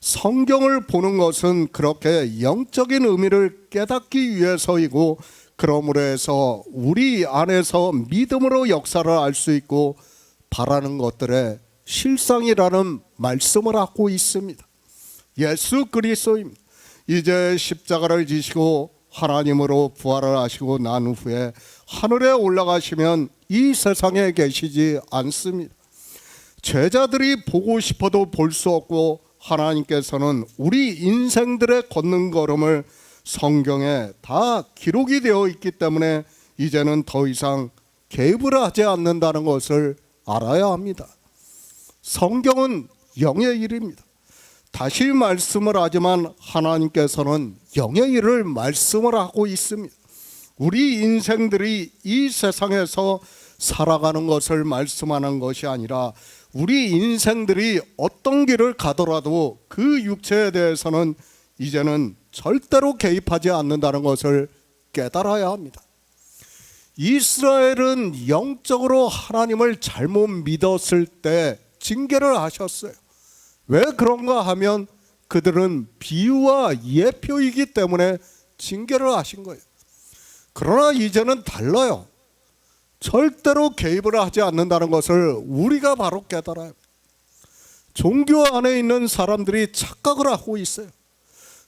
성경을 보는 것은 그렇게 영적인 의미를 깨닫기 위해서이고 그러므로 해서 우리 안에서 믿음으로 역사를 할 수 있고 바라는 것들의 실상이라는 말씀을 하고 있습니다. 예수 그리스도입니다. 이제 십자가를 지시고 하나님으로 부활을 하시고 난 후에 하늘에 올라가시면 이 세상에 계시지 않습니다. 제자들이 보고 싶어도 볼 수 없고 하나님께서는 우리 인생들의 걷는 걸음을 성경에 다 기록이 되어 있기 때문에 이제는 더 이상 개입을 하지 않는다는 것을 알아야 합니다. 성경은 영의 일입니다. 다시 말씀을 하지만 하나님께서는 영의 일을 말씀을 하고 있습니다. 우리 인생들이 이 세상에서 살아가는 것을 말씀하는 것이 아니라 우리 인생들이 어떤 길을 가더라도 그 육체에 대해서는 이제는 절대로 개입하지 않는다는 것을 깨달아야 합니다. 이스라엘은 영적으로 하나님을 잘못 믿었을 때 징계를 하셨어요. 왜 그런가 하면 그들은 비유와 예표이기 때문에 징계를 하신 거예요. 그러나 이제는 달라요. 절대로 개입을 하지 않는다는 것을 우리가 바로 깨달아요. 종교 안에 있는 사람들이 착각을 하고 있어요.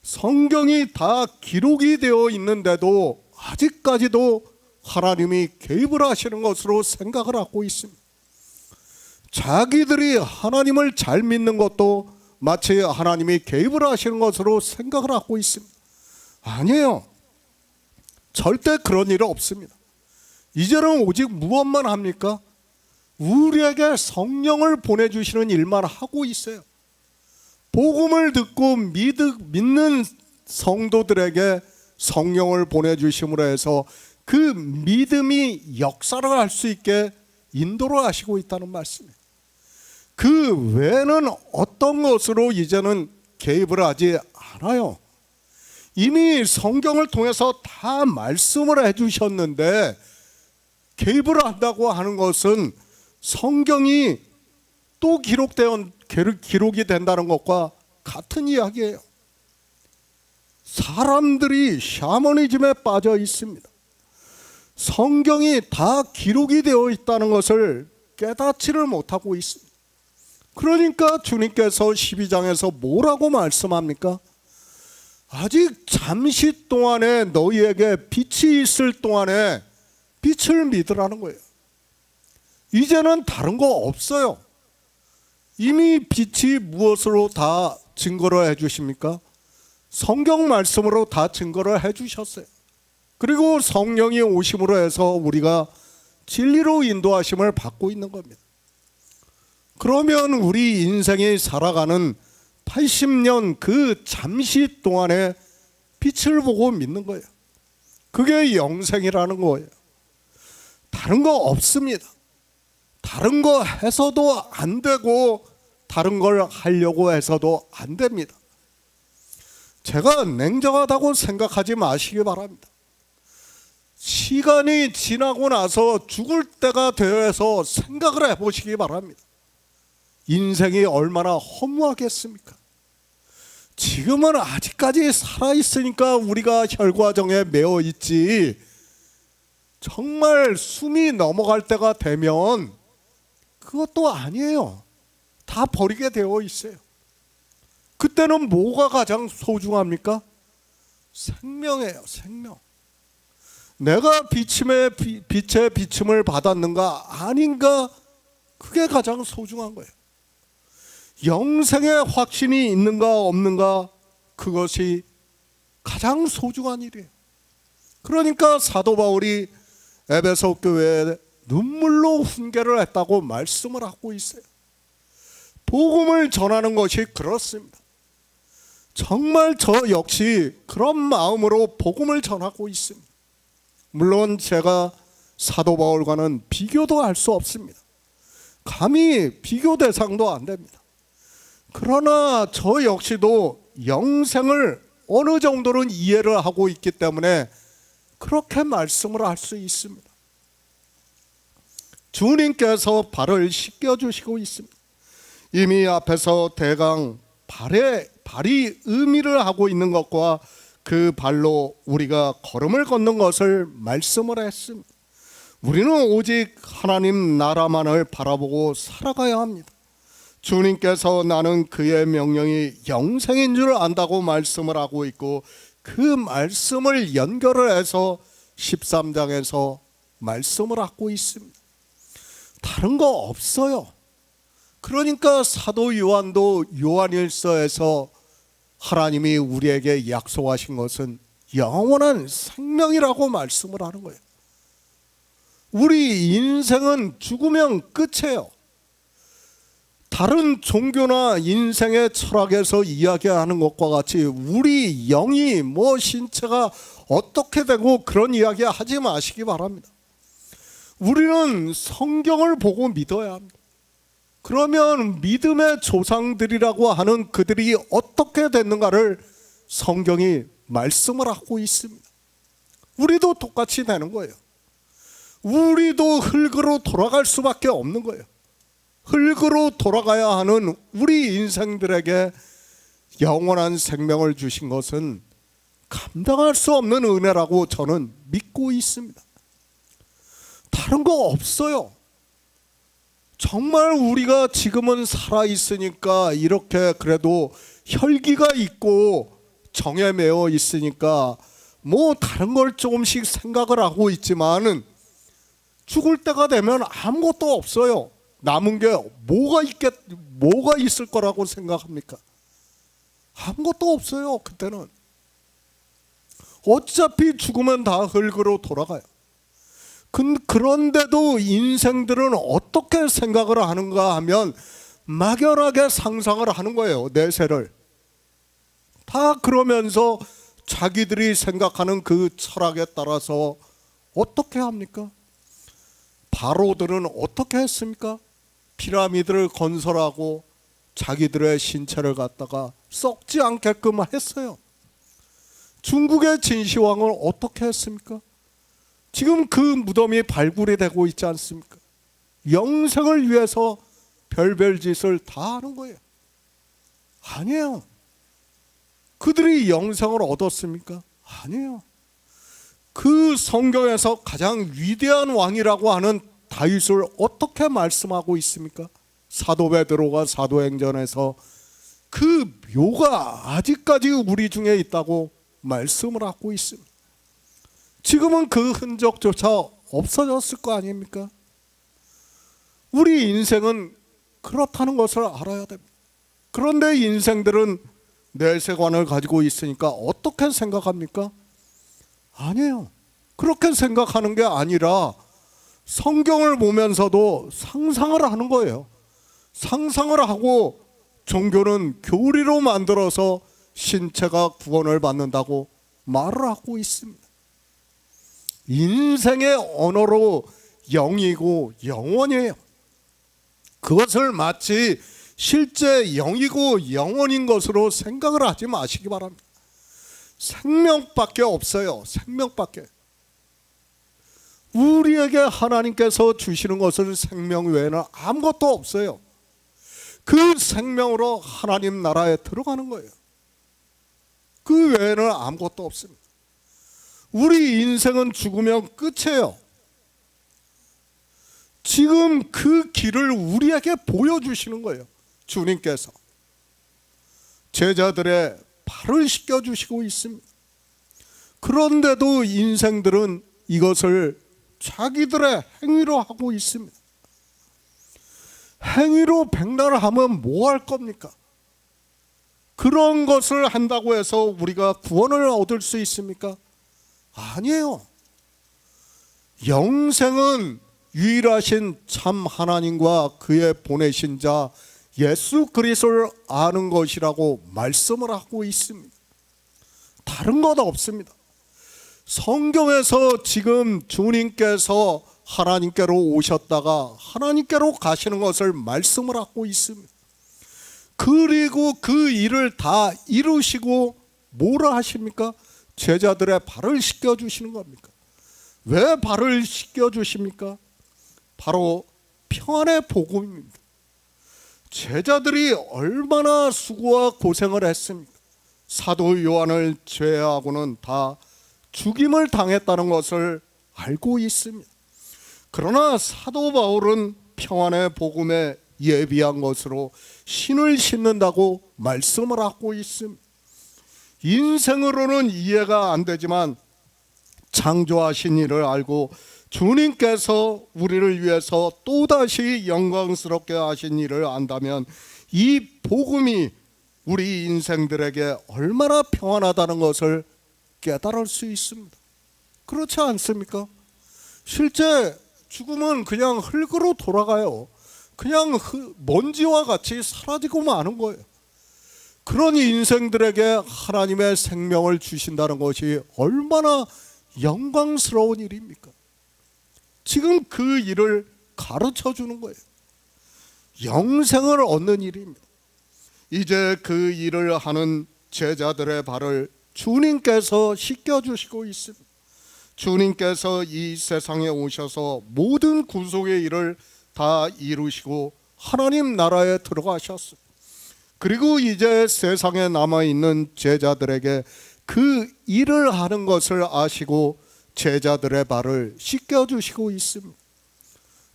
성경이 다 기록이 되어 있는데도 아직까지도 하나님이 개입을 하시는 것으로 생각을 하고 있습니다. 자기들이 하나님을 잘 믿는 것도 마치 하나님이 개입을 하시는 것으로 생각을 하고 있습니다. 아니에요. 절대 그런 일은 없습니다. 이제는 오직 무엇만 합니까? 우리에게 성령을 보내주시는 일만 하고 있어요. 복음을 듣고 믿는 성도들에게 성령을 보내주심으로 해서 그 믿음이 역사를 할 수 있게 인도를 하시고 있다는 말씀이에요. 그 외에는 어떤 것으로 이제는 개입을 하지 않아요. 이미 성경을 통해서 다 말씀을 해주셨는데 개입을 한다고 하는 것은 성경이 또 기록이 된다는 것과 같은 이야기예요. 사람들이 샤머니즘에 빠져 있습니다. 성경이 다 기록이 되어 있다는 것을 깨닫지를 못하고 있습니다. 그러니까 주님께서 12장에서 뭐라고 말씀합니까? 아직 잠시 동안에 너희에게 빛이 있을 동안에 빛을 믿으라는 거예요. 이제는 다른 거 없어요. 이미 빛이 무엇으로 다 증거를 해주십니까? 성경 말씀으로 다 증거를 해주셨어요. 그리고 성령이 오심으로 해서 우리가 진리로 인도하심을 받고 있는 겁니다. 그러면 우리 인생이 살아가는 80년 그 잠시 동안에 빛을 보고 믿는 거예요. 그게 영생이라는 거예요. 다른 거 없습니다. 다른 거 해서도 안 되고 다른 걸 하려고 해서도 안 됩니다. 제가 냉정하다고 생각하지 마시기 바랍니다. 시간이 지나고 나서 죽을 때가 되어서 생각을 해보시기 바랍니다. 인생이 얼마나 허무하겠습니까? 지금은 아직까지 살아있으니까 우리가 혈과정에 매어 있지, 정말 숨이 넘어갈 때가 되면 그것도 아니에요. 다 버리게 되어 있어요. 그때는 뭐가 가장 소중합니까? 생명이에요, 생명. 내가 빛의 비침을 받았는가 아닌가, 그게 가장 소중한 거예요. 영생의 확신이 있는가 없는가, 그것이 가장 소중한 일이에요. 그러니까 사도 바울이 에베소 교회에 눈물로 훈계를 했다고 말씀을 하고 있어요. 복음을 전하는 것이 그렇습니다. 정말 저 역시 그런 마음으로 복음을 전하고 있습니다. 물론 제가 사도 바울과는 비교도 할 수 없습니다. 감히 비교 대상도 안 됩니다. 그러나 저 역시도 영생을 어느 정도는 이해를 하고 있기 때문에 그렇게 말씀을 할 수 있습니다. 주님께서 발을 씻겨주시고 있습니다. 이미 앞에서 대강 발이 의미를 하고 있는 것과 그 발로 우리가 걸음을 걷는 것을 말씀을 했습니다. 우리는 오직 하나님 나라만을 바라보고 살아가야 합니다. 주님께서 나는 그의 명령이 영생인 줄 안다고 말씀을 하고 있고, 그 말씀을 연결을 해서 13장에서 말씀을 하고 있습니다. 다른 거 없어요. 그러니까 사도 요한도 요한일서에서 하나님이 우리에게 약속하신 것은 영원한 생명이라고 말씀을 하는 거예요. 우리 인생은 죽으면 끝이에요. 다른 종교나 인생의 철학에서 이야기하는 것과 같이 우리 영이 신체가 어떻게 되고 그런 이야기 하지 마시기 바랍니다. 우리는 성경을 보고 믿어야 합니다. 그러면 믿음의 조상들이라고 하는 그들이 어떻게 됐는가를 성경이 말씀을 하고 있습니다. 우리도 똑같이 되는 거예요. 우리도 흙으로 돌아갈 수밖에 없는 거예요. 흙으로 돌아가야 하는 우리 인생들에게 영원한 생명을 주신 것은 감당할 수 없는 은혜라고 저는 믿고 있습니다. 다른 거 없어요. 정말 우리가 지금은 살아있으니까 이렇게 그래도 혈기가 있고 정에 매어 있으니까 다른 걸 조금씩 생각을 하고 있지만은 죽을 때가 되면 아무것도 없어요. 남은 게 뭐가 있을 거라고 생각합니까? 아무것도 없어요. 그때는 어차피 죽으면 다 흙으로 돌아가요. 그런데도 인생들은 어떻게 생각을 하는가 하면 막연하게 상상을 하는 거예요. 내세를 다 그러면서 자기들이 생각하는 그 철학에 따라서 어떻게 합니까? 바로들은 어떻게 했습니까? 피라미드를 건설하고 자기들의 신체를 갖다가 썩지 않게끔 했어요. 중국의 진시황을 어떻게 했습니까? 지금 그 무덤이 발굴이 되고 있지 않습니까? 영생을 위해서 별별 짓을 다 하는 거예요. 아니에요. 그들이 영생을 얻었습니까? 아니에요. 그 성경에서 가장 위대한 왕이라고 하는 다윗을 어떻게 말씀하고 있습니까? 사도 베드로가 사도행전에서 그 묘가 아직까지 우리 중에 있다고 말씀을 하고 있습니다. 지금은 그 흔적조차 없어졌을 거 아닙니까? 우리 인생은 그렇다는 것을 알아야 됩니다. 그런데 인생들은 내세관을 가지고 있으니까 어떻게 생각합니까? 아니에요. 그렇게 생각하는 게 아니라 성경을 보면서도 상상을 하는 거예요. 상상을 하고 종교는 교리로 만들어서 신체가 구원을 받는다고 말을 하고 있습니다. 인생의 언어로 영이고 영원이에요. 그것을 마치 실제 영이고 영원인 것으로 생각을 하지 마시기 바랍니다. 생명밖에 없어요. 생명밖에. 우리에게 하나님께서 주시는 것은 생명 외에는 아무것도 없어요. 그 생명으로 하나님 나라에 들어가는 거예요. 그 외에는 아무것도 없습니다. 우리 인생은 죽으면 끝이에요. 지금 그 길을 우리에게 보여주시는 거예요. 주님께서 제자들의 발을 씻겨주시고 있습니다. 그런데도 인생들은 이것을 자기들의 행위로 하고 있습니다. 행위로 백날을 하면 뭐 할 겁니까? 그런 것을 한다고 해서 우리가 구원을 얻을 수 있습니까? 아니에요. 영생은 유일하신 참 하나님과 그의 보내신 자 예수 그리스도를 아는 것이라고 말씀을 하고 있습니다. 다른 것 없습니다. 성경에서 지금 주님께서 하나님께로 오셨다가 하나님께로 가시는 것을 말씀을 하고 있습니다. 그리고 그 일을 다 이루시고 뭐라 하십니까? 제자들의 발을 씻겨주시는 겁니까? 왜 발을 씻겨주십니까? 바로 평안의 복음입니다. 제자들이 얼마나 수고와 고생을 했습니까? 사도 요한을 제외하고는 다 죽임을 당했다는 것을 알고 있습니다. 그러나 사도 바울은 평안의 복음에 예비한 것으로 신을 신는다고 말씀을 하고 있습니다. 인생으로는 이해가 안 되지만 창조하신 이를 알고 주님께서 우리를 위해서 또다시 영광스럽게 하신 일을 안다면 이 복음이 우리 인생들에게 얼마나 평안하다는 것을 깨달을 수 있습니다. 그렇지 않습니까? 실제 죽음은 그냥 흙으로 돌아가요. 그냥 먼지와 같이 사라지고 마는 거예요. 그런 인생들에게 하나님의 생명을 주신다는 것이 얼마나 영광스러운 일입니까? 지금 그 일을 가르쳐 주는 거예요. 영생을 얻는 일입니다. 이제 그 일을 하는 제자들의 발을 주님께서 씻겨주시고 있습니다. 주님께서 이 세상에 오셔서 모든 구속의 일을 다 이루시고 하나님 나라에 들어가셨습니다. 그리고 이제 세상에 남아있는 제자들에게 그 일을 하는 것을 아시고 제자들의 발을 씻겨주시고 있습니다.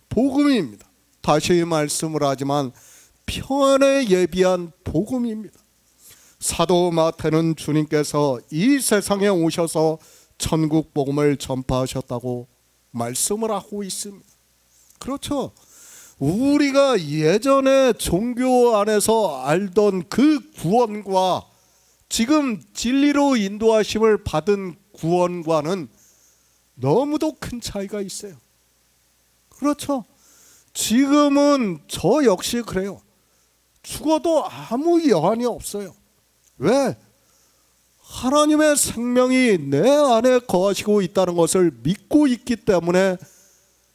복음입니다. 다시 말씀을 하지만 평안에 예비한 복음입니다. 사도 마태는 주님께서 이 세상에 오셔서 천국 복음을 전파하셨다고 말씀을 하고 있습니다. 그렇죠. 우리가 예전에 종교 안에서 알던 그 구원과 지금 진리로 인도하심을 받은 구원과는 너무도 큰 차이가 있어요. 그렇죠. 지금은 저 역시 그래요. 죽어도 아무 여한이 없어요. 왜? 하나님의 생명이 내 안에 거하시고 있다는 것을 믿고 있기 때문에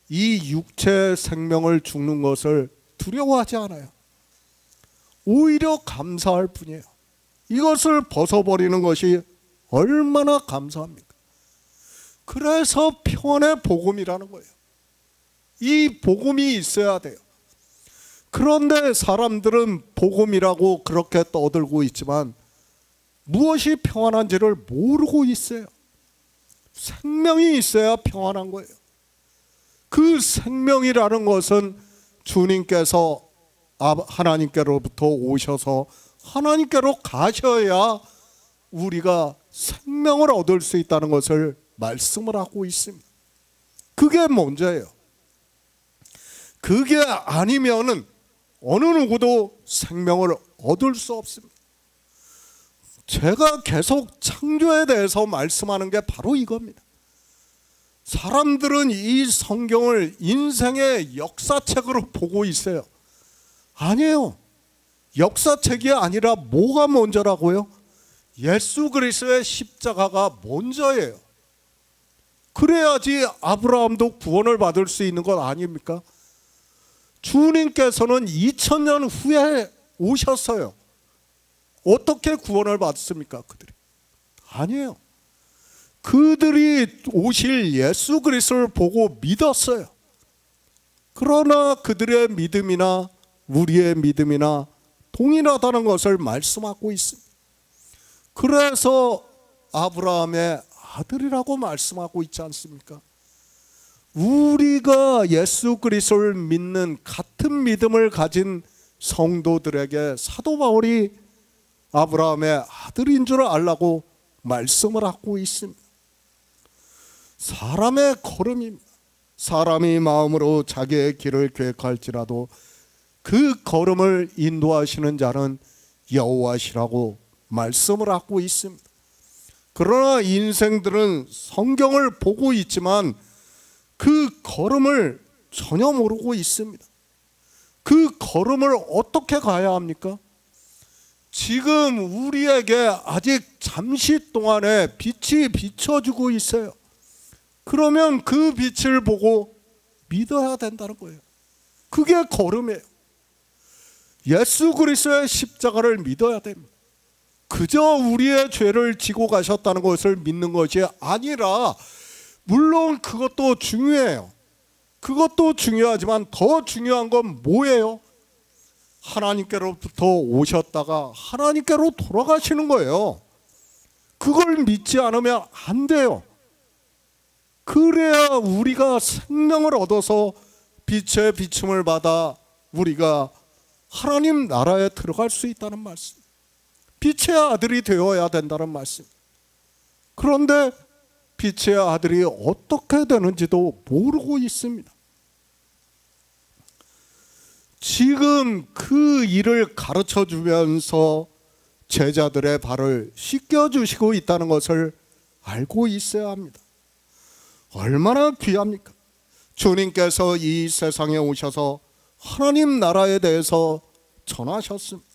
이 육체 생명을 죽는 것을 두려워하지 않아요. 오히려 감사할 뿐이에요. 이것을 벗어버리는 것이 얼마나 감사합니까? 그래서 평안의 복음이라는 거예요. 이 복음이 있어야 돼요. 그런데 사람들은 복음이라고 그렇게 떠들고 있지만 무엇이 평안한지를 모르고 있어요. 생명이 있어야 평안한 거예요. 그 생명이라는 것은 주님께서 하나님께로부터 오셔서 하나님께로 가셔야 우리가 생명을 얻을 수 있다는 것을 말씀을 하고 있습니다. 그게 문제예요. 그게 아니면은 어느 누구도 생명을 얻을 수 없습니다. 제가 계속 창조에 대해서 말씀하는 게 바로 이겁니다. 사람들은 이 성경을 인생의 역사책으로 보고 있어요. 아니에요. 역사책이 아니라 뭐가 먼저라고요? 예수 그리스도의 십자가가 먼저예요. 그래야지 아브라함도 구원을 받을 수 있는 것 아닙니까? 주님께서는 2000년 후에 오셨어요. 어떻게 구원을 받습니까? 그들이 아니에요. 그들이 오실 예수 그리스도를 보고 믿었어요. 그러나 그들의 믿음이나 우리의 믿음이나 동일하다는 것을 말씀하고 있습니다. 그래서 아브라함의 아들이라고 말씀하고 있지 않습니까? 우리가 예수 그리스도를 믿는 같은 믿음을 가진 성도들에게 사도 바울이 아브라함의 아들인 줄 알라고 말씀을 하고 있습니다. 사람의 걸음입니다. 사람이 마음으로 자기의 길을 계획할지라도 그 걸음을 인도하시는 자는 여호와시라고 말씀을 하고 있습니다. 그러나 인생들은 성경을 보고 있지만 그 걸음을 전혀 모르고 있습니다. 그 걸음을 어떻게 가야 합니까? 지금 우리에게 아직 잠시 동안에 빛이 비춰주고 있어요. 그러면 그 빛을 보고 믿어야 된다는 거예요. 그게 걸음이에요. 예수 그리스도의 십자가를 믿어야 됩니다. 그저 우리의 죄를 지고 가셨다는 것을 믿는 것이 아니라, 물론 그것도 중요해요. 그것도 중요하지만 더 중요한 건 뭐예요? 하나님께로부터 오셨다가 하나님께로 돌아가시는 거예요. 그걸 믿지 않으면 안 돼요. 그래야 우리가 생명을 얻어서 빛의 비춤을 받아 우리가 하나님 나라에 들어갈 수 있다는 말씀. 빛의 아들이 되어야 된다는 말씀. 그런데 빛의 아들이 어떻게 되는지도 모르고 있습니다. 지금 그 일을 가르쳐 주면서 제자들의 발을 씻겨주시고 있다는 것을 알고 있어야 합니다. 얼마나 귀합니까? 주님께서 이 세상에 오셔서 하나님 나라에 대해서 전하셨습니다.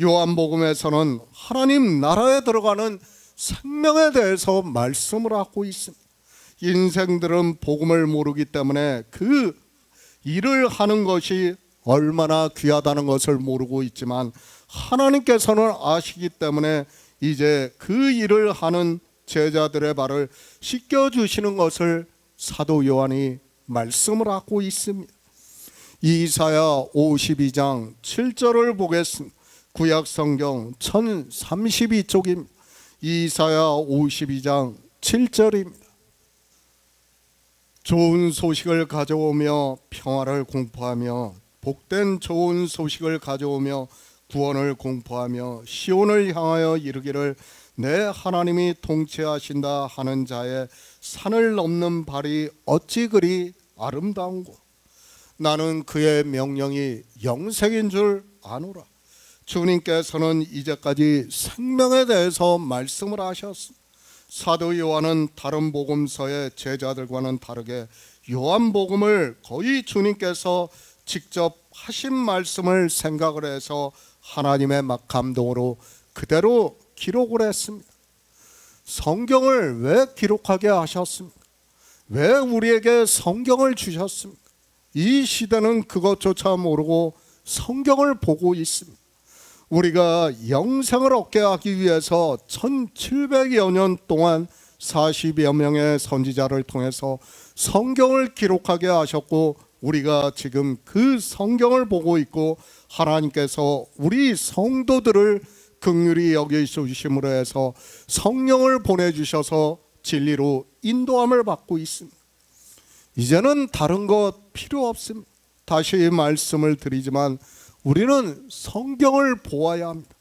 요한복음에서는 하나님 나라에 들어가는 생명에 대해서 말씀을 하고 있습니다. 인생들은 복음을 모르기 때문에 그 일을 하는 것이 얼마나 귀하다는 것을 모르고 있지만 하나님께서는 아시기 때문에 이제 그 일을 하는 제자들의 발을 씻겨주시는 것을 사도 요한이 말씀을 하고 있습니다. 이사야 52장 7절을 보겠습니다. 구약성경 1032쪽입니다. 이사야 52장 7절입니다. 좋은 소식을 가져오며 평화를 공포하며 복된 좋은 소식을 가져오며 구원을 공포하며 시온을 향하여 이르기를 내 하나님이 통치하신다 하는 자의 산을 넘는 발이 어찌 그리 아름다운고. 나는 그의 명령이 영생인 줄 아노라. 주님께서는 이제까지 생명에 대해서 말씀을 하셨습니다. 사도 요한은 다른 복음서의 제자들과는 다르게 요한복음을 거의 주님께서 직접 하신 말씀을 생각을 해서 하나님의 막 감동으로 그대로 기록을 했습니다. 성경을 왜 기록하게 하셨습니까? 왜 우리에게 성경을 주셨습니까? 이 시대는 그것조차 모르고 성경을 보고 있습니다. 우리가 영생을 얻게 하기 위해서 1700여 년 동안 40여 명의 선지자를 통해서 성경을 기록하게 하셨고, 우리가 지금 그 성경을 보고 있고 하나님께서 우리 성도들을 긍휼히 여겨주심으로 해서 성령을 보내주셔서 진리로 인도함을 받고 있습니다. 이제는 다른 것 필요 없습니다. 다시 말씀을 드리지만 우리는 성경을 보아야 합니다.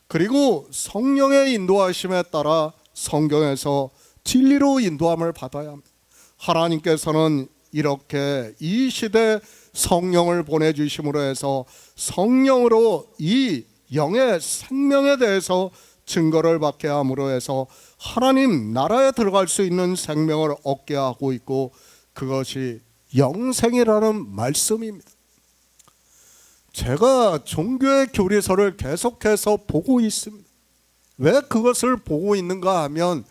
그리고 성령의 인도하심에 따라 성경에서 진리로 인도함을 받아야 합니다. 하나님께서는 이렇게 이 시대 성령을 보내주심으로 해서 성령으로 이 영의 생명에 대해서 증거를 받게 함으로 해서 하나님 나라에 들어갈 수 있는 생명을 얻게 하고 있고, 그것이 영생이라는 말씀입니다. 제가 종교의 교리서를 계속해서 보고 있습니다. 왜 그것을 보고 있는가 하면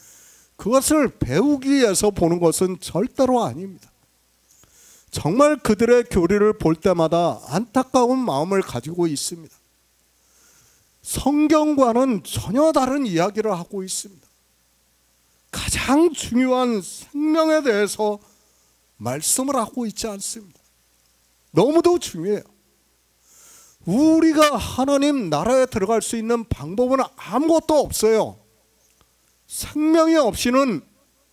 그것을 배우기 위해서 보는 것은 절대로 아닙니다. 정말 그들의 교리를 볼 때마다 안타까운 마음을 가지고 있습니다. 성경과는 전혀 다른 이야기를 하고 있습니다. 가장 중요한 생명에 대해서 말씀을 하고 있지 않습니다. 너무도 중요해요. 우리가 하나님 나라에 들어갈 수 있는 방법은 아무것도 없어요. 생명이 없이는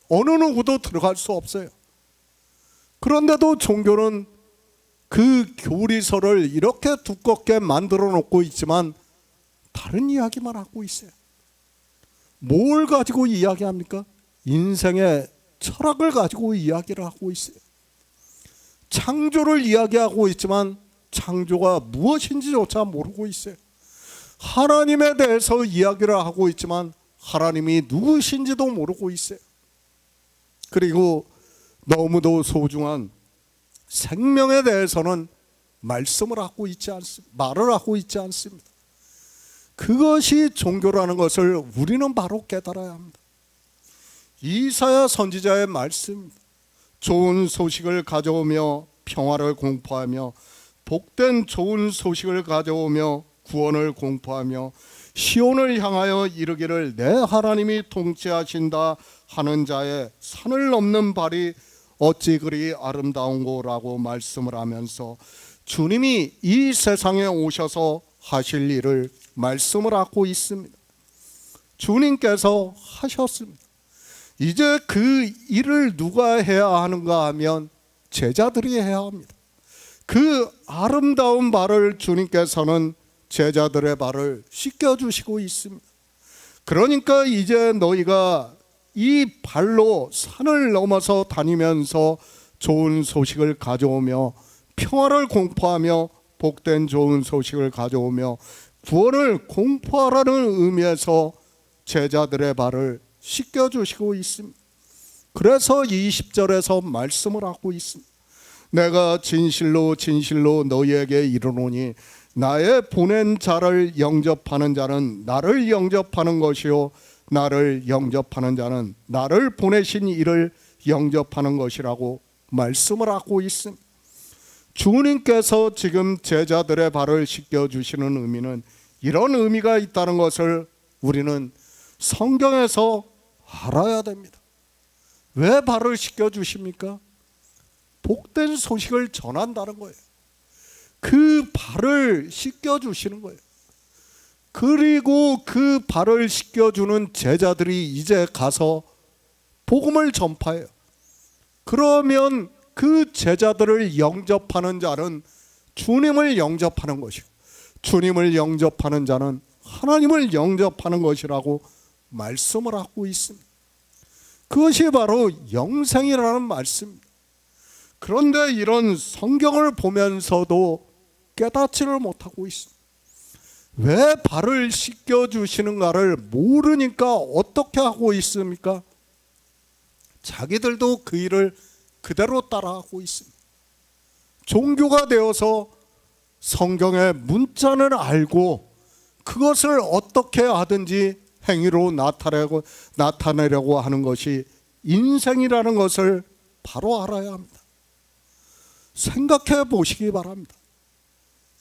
어느 누구도 들어갈 수 없어요. 그런데도 종교는 그 교리서를 이렇게 두껍게 만들어 놓고 있지만 다른 이야기만 하고 있어요. 뭘 가지고 이야기합니까? 인생의 철학을 가지고 이야기를 하고 있어요. 창조를 이야기하고 있지만 창조가 무엇인지조차 모르고 있어요. 하나님에 대해서 이야기를 하고 있지만 하나님이 누구신지도 모르고 있어요. 그리고 너무도 소중한 생명에 대해서는 말씀을 하고 있지 않습니다. 말을 하고 있지 않습니다. 그것이 종교라는 것을 우리는 바로 깨달아야 합니다. 이사야 선지자의 말씀, 좋은 소식을 가져오며 평화를 공포하며 복된 좋은 소식을 가져오며 구원을 공포하며 시온을 향하여 이르기를 내 하나님이 통치하신다 하는 자의 산을 넘는 발이 어찌 그리 아름다운고라고 말씀을 하면서 주님이 이 세상에 오셔서 하실 일을 말씀을 하고 있습니다. 주님께서 하셨습니다. 이제 그 일을 누가 해야 하는가 하면 제자들이 해야 합니다. 그 아름다운 발을 주님께서는 제자들의 발을 씻겨주시고 있습니다. 그러니까 이제 너희가 이 발로 산을 넘어서 다니면서 좋은 소식을 가져오며 평화를 공포하며 복된 좋은 소식을 가져오며 구원을 공포하라는 의미에서 제자들의 발을 씻겨주시고 있습니다. 그래서 20절에서 말씀을 하고 있습니다. 내가 진실로 진실로 너희에게 이르노니 나의 보낸 자를 영접하는 자는 나를 영접하는 것이요 나를 영접하는 자는 나를 보내신 이를 영접하는 것이라고 말씀을 하고 있습니다. 주님께서 지금 제자들의 발을 씻겨주시는 의미는 이런 의미가 있다는 것을 우리는 성경에서 알아야 됩니다. 왜 발을 씻겨주십니까? 복된 소식을 전한다는 거예요. 그 발을 씻겨주시는 거예요. 그리고 그 발을 씻겨주는 제자들이 이제 가서 복음을 전파해요. 그러면 그 제자들을 영접하는 자는 주님을 영접하는 것이고 주님을 영접하는 자는 하나님을 영접하는 것이라고 말씀을 하고 있습니다. 그것이 바로 영생이라는 말씀입니다. 그런데 이런 성경을 보면서도 깨닫지를 못하고 있습니다. 왜 발을 씻겨주시는가를 모르니까 어떻게 하고 있습니까? 자기들도 그 일을 그대로 따라하고 있습니다. 종교가 되어서 성경의 문자는 알고 그것을 어떻게 하든지 행위로 나타내려고 하는 것이 인생이라는 것을 바로 알아야 합니다. 생각해 보시기 바랍니다.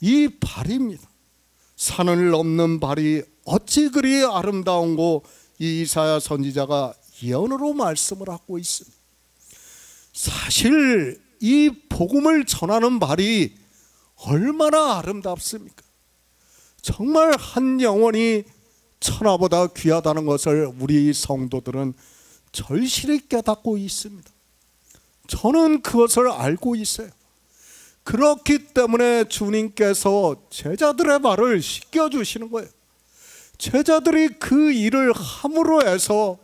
이 발입니다. 산을 넘는 발이 어찌 그리 아름다운고, 이 이사야 선지자가 예언으로 말씀을 하고 있습니다. 사실 이 복음을 전하는 발이 얼마나 아름답습니까? 정말 한 영혼이 천하보다 귀하다는 것을 우리 성도들은 절실히 깨닫고 있습니다. 저는 그것을 알고 있어요. 그렇기 때문에 주님께서 제자들의 발을 씻겨주시는 거예요. 제자들이 그 일을 함으로 해서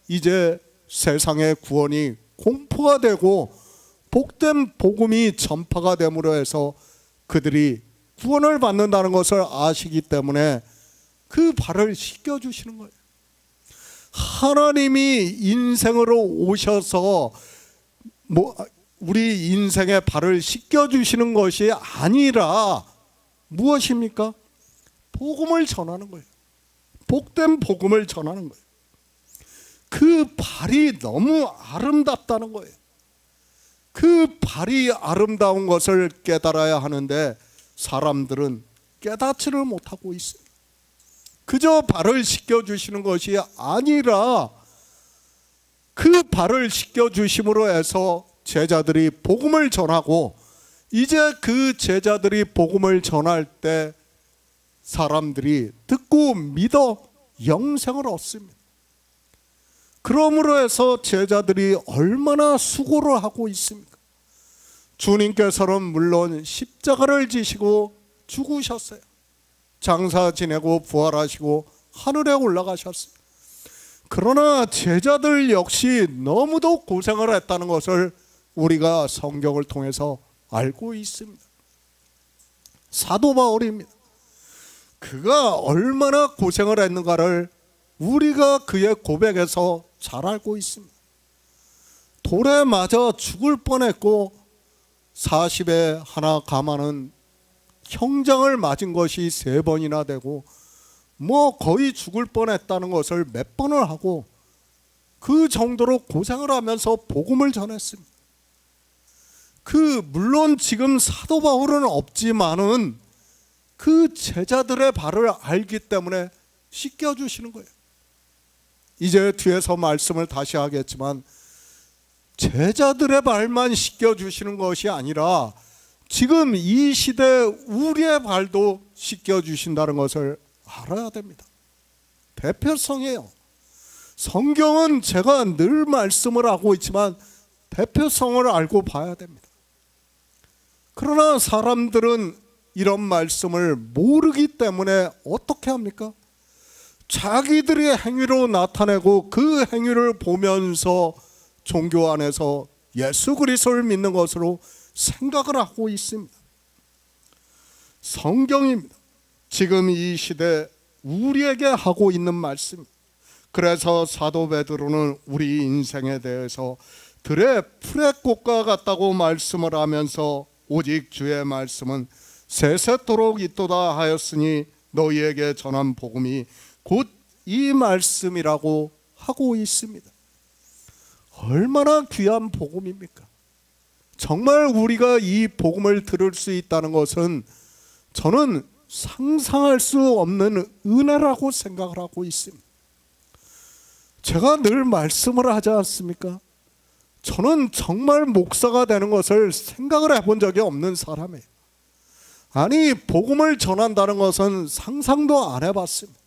이제 세상의 구원이 공포가 되고 복된 복음이 전파가 됨으로 해서 그들이 구원을 받는다는 것을 아시기 때문에 그 발을 씻겨주시는 거예요. 하나님이 인생으로 오셔서 우리 인생의 발을 씻겨주시는 것이 아니라 무엇입니까? 복음을 전하는 거예요. 복된 복음을 전하는 거예요. 그 발이 너무 아름답다는 거예요. 그 발이 아름다운 것을 깨달아야 하는데 사람들은 깨닫지를 못하고 있어요. 그저 발을 씻겨주시는 것이 아니라 그 발을 씻겨주심으로 해서 제자들이 복음을 전하고, 이제 그 제자들이 복음을 전할 때 사람들이 듣고 믿어 영생을 얻습니다. 그러므로 해서 제자들이 얼마나 수고를 하고 있습니까? 주님께서는 물론 십자가를 지시고 죽으셨어요. 장사 지내고 부활하시고 하늘에 올라가셨어요. 그러나 제자들 역시 너무도 고생을 했다는 것을 우리가 성경을 통해서 알고 있습니다. 사도 바울입니다. 그가 얼마나 고생을 했는가를 우리가 그의 고백에서 잘 알고 있습니다. 돌에 맞아 죽을 뻔했고 40에 하나 감하는 형장을 맞은 것이 3번이나 되고 거의 죽을 뻔했다는 것을 몇 번을 하고 그 정도로 고생을 하면서 복음을 전했습니다. 물론 지금 사도 바울은 없지만은 그 제자들의 발을 알기 때문에 씻겨주시는 거예요. 이제 뒤에서 말씀을 다시 하겠지만 제자들의 발만 씻겨주시는 것이 아니라 지금 이 시대 우리의 발도 씻겨주신다는 것을 알아야 됩니다. 대표성이에요. 성경은 제가 늘 말씀을 하고 있지만 대표성을 알고 봐야 됩니다. 그러나 사람들은 이런 말씀을 모르기 때문에 어떻게 합니까? 자기들의 행위로 나타내고 그 행위를 보면서 종교 안에서 예수 그리스도를 믿는 것으로 생각을 하고 있습니다. 성경입니다. 지금 이 시대 우리에게 하고 있는 말씀. 그래서 사도 베드로는 우리 인생에 대해서 들의 풀의 꽃과 같다고 말씀을 하면서 오직 주의 말씀은 세세토록 있도다 하였으니 너희에게 전한 복음이 곧 이 말씀이라고 하고 있습니다. 얼마나 귀한 복음입니까? 정말 우리가 이 복음을 들을 수 있다는 것은 저는 상상할 수 없는 은혜라고 생각을 하고 있습니다. 제가 늘 말씀을 하지 않습니까? 저는 정말 목사가 되는 것을 생각을 해본 적이 없는 사람이에요. 아니, 복음을 전한다는 것은 상상도 안 해봤습니다.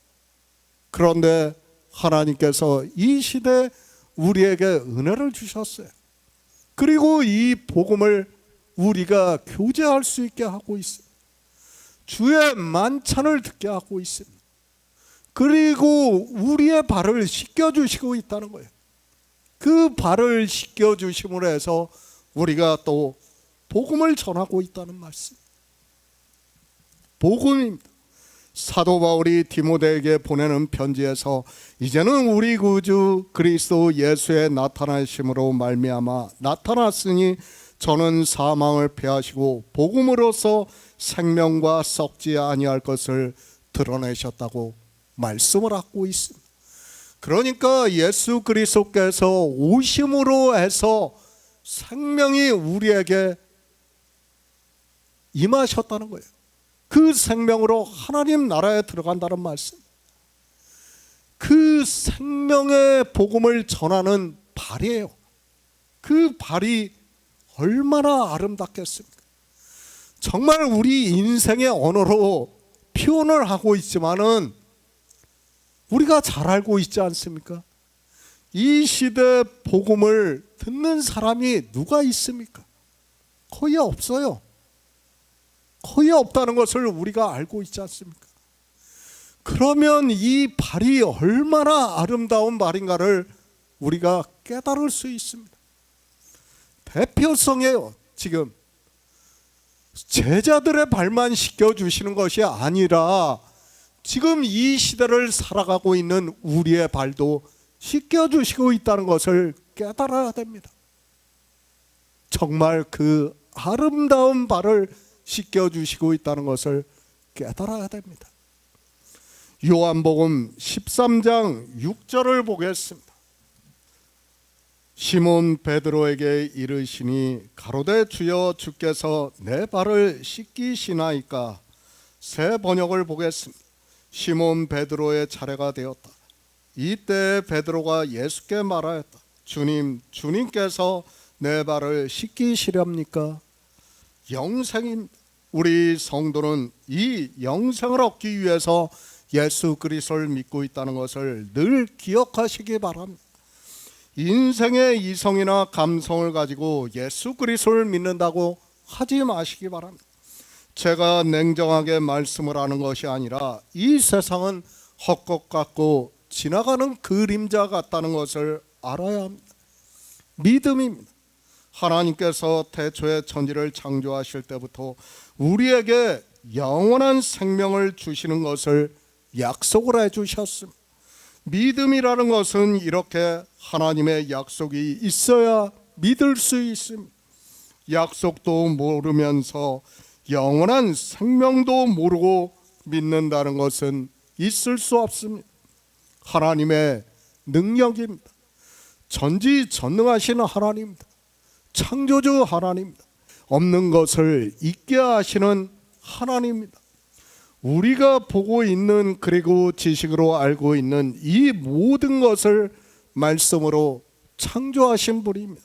그런데 하나님께서 이 시대에 우리에게 은혜를 주셨어요. 그리고 이 복음을 우리가 교제할 수 있게 하고 있어요. 주의 만찬을 듣게 하고 있습니다. 그리고 우리의 발을 씻겨주시고 있다는 거예요. 그 발을 씻겨주심으로 해서 우리가 또 복음을 전하고 있다는 말씀. 복음입니다. 사도 바울이 디모데에게 보내는 편지에서 이제는 우리 구주 그리스도 예수의 나타나심으로 말미암아 나타났으니 저는 사망을 패하시고 복음으로서 생명과 썩지 아니할 것을 드러내셨다고 말씀을 하고 있습니다. 그러니까 예수 그리스도께서 오심으로 해서 생명이 우리에게 임하셨다는 거예요. 그 생명으로 하나님 나라에 들어간다는 말씀. 그 생명의 복음을 전하는 발이에요. 그 발이 얼마나 아름답겠습니까? 정말 우리 인생의 언어로 표현을 하고 있지만은 우리가 잘 알고 있지 않습니까? 이 시대 복음을 듣는 사람이 누가 있습니까? 거의 없어요. 거의 없다는 것을 우리가 알고 있지 않습니까? 그러면 이 발이 얼마나 아름다운 발인가를 우리가 깨달을 수 있습니다. 대표성이에요. 지금 제자들의 발만 씻겨주시는 것이 아니라 지금 이 시대를 살아가고 있는 우리의 발도 씻겨주시고 있다는 것을 깨달아야 됩니다. 정말 그 아름다운 발을 씻겨주시고 있다는 것을 깨달아야 됩니다. 요한복음 13장 6절을 보겠습니다. 시몬 베드로에게 이르시니 가로되 주여 주께서 내 발을 씻기시나이까. 새 번역을 보겠습니다. 시몬 베드로의 차례가 되었다. 이때 베드로가 예수께 말하였다. 주님, 주님께서 내 발을 씻기시렵니까? 영생입니다. 우리 성도는 이 영생을 얻기 위해서 예수 그리스도를 믿고 있다는 것을 늘 기억하시기 바랍니다. 인생의 이성이나 감성을 가지고 예수 그리스도를 믿는다고 하지 마시기 바랍니다. 제가 냉정하게 말씀을 하는 것이 아니라 이 세상은 헛것 같고 지나가는 그림자 같다는 것을 알아야 합니다. 믿음입니다. 하나님께서 태초에 천지를 창조하실 때부터 우리에게 영원한 생명을 주시는 것을 약속을 해주셨습니다. 믿음이라는 것은 이렇게 하나님의 약속이 있어야 믿을 수 있습니다. 약속도 모르면서 영원한 생명도 모르고 믿는다는 것은 있을 수 없습니다. 하나님의 능력입니다. 전지전능하신 하나님입니다. 창조주 하나님입니다. 없는 것을 있게 하시는 하나님입니다. 우리가 보고 있는 그리고 지식으로 알고 있는 이 모든 것을 말씀으로 창조하신 분입니다.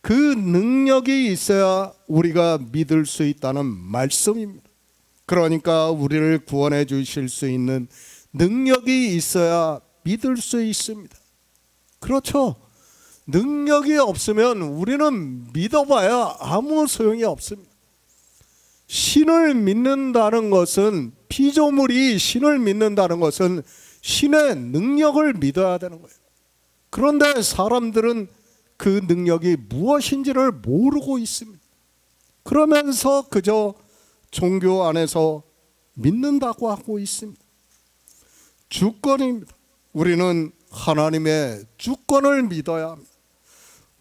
그 능력이 있어야 우리가 믿을 수 있다는 말씀입니다. 그러니까 우리를 구원해 주실 수 있는 능력이 있어야 믿을 수 있습니다. 그렇죠? 능력이 없으면 우리는 믿어봐야 아무 소용이 없습니다. 신을 믿는다는 것은, 피조물이 신을 믿는다는 것은 신의 능력을 믿어야 되는 거예요. 그런데 사람들은 그 능력이 무엇인지를 모르고 있습니다. 그러면서 그저 종교 안에서 믿는다고 하고 있습니다. 주권입니다. 우리는 하나님의 주권을 믿어야 합니다.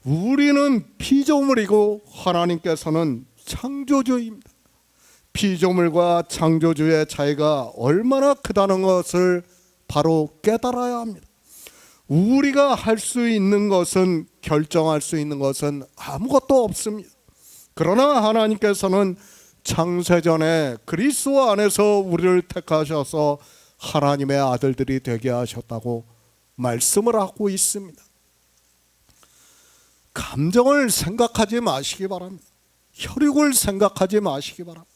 우리는 피조물이고 하나님께서는 창조주입니다. 피조물과 창조주의 차이가 얼마나 크다는 것을 바로 깨달아야 합니다. 우리가 할 수 있는 것은, 결정할 수 있는 것은 아무것도 없습니다. 그러나 하나님께서는 창세전에 그리스도 안에서 우리를 택하셔서 하나님의 아들들이 되게 하셨다고 말씀을 하고 있습니다. 감정을 생각하지 마시기 바랍니다. 혈육을 생각하지 마시기 바랍니다.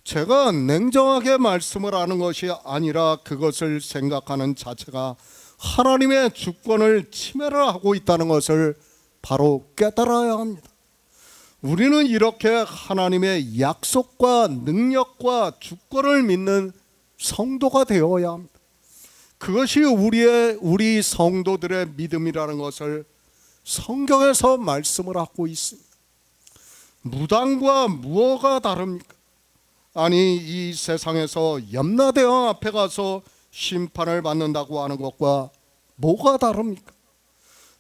제가 냉정하게 말씀을 하는 것이 아니라 그것을 생각하는 자체가 하나님의 주권을 침해를 하고 있다는 것을 바로 깨달아야 합니다. 우리는 이렇게 하나님의 약속과 능력과 주권을 믿는 성도가 되어야 합니다. 그것이 우리 성도들의 믿음이라는 것을 성경에서 말씀을 하고 있습니다. 무당과 무엇가 다릅니까? 아니, 이 세상에서 염라대왕 앞에 가서 심판을 받는다고 하는 것과 뭐가 다릅니까?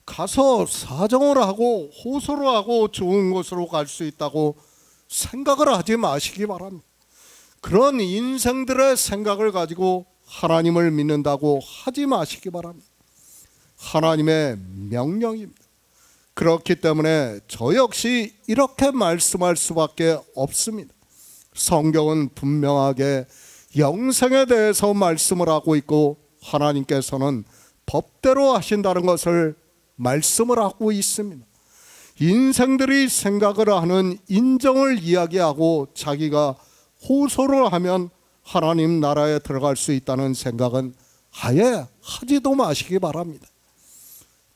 가서 사정을 하고 호소를 하고 좋은 곳으로 갈 수 있다고 생각을 하지 마시기 바랍니다. 그런 인생들의 생각을 가지고 하나님을 믿는다고 하지 마시기 바랍니다. 하나님의 명령입니다. 그렇기 때문에 저 역시 이렇게 말씀할 수밖에 없습니다. 성경은 분명하게 영생에 대해서 말씀을 하고 있고 하나님께서는 법대로 하신다는 것을 말씀을 하고 있습니다. 인생들이 생각을 하는 인정을 이야기하고 자기가 호소를 하면 하나님 나라에 들어갈 수 있다는 생각은 아예 하지도 마시기 바랍니다.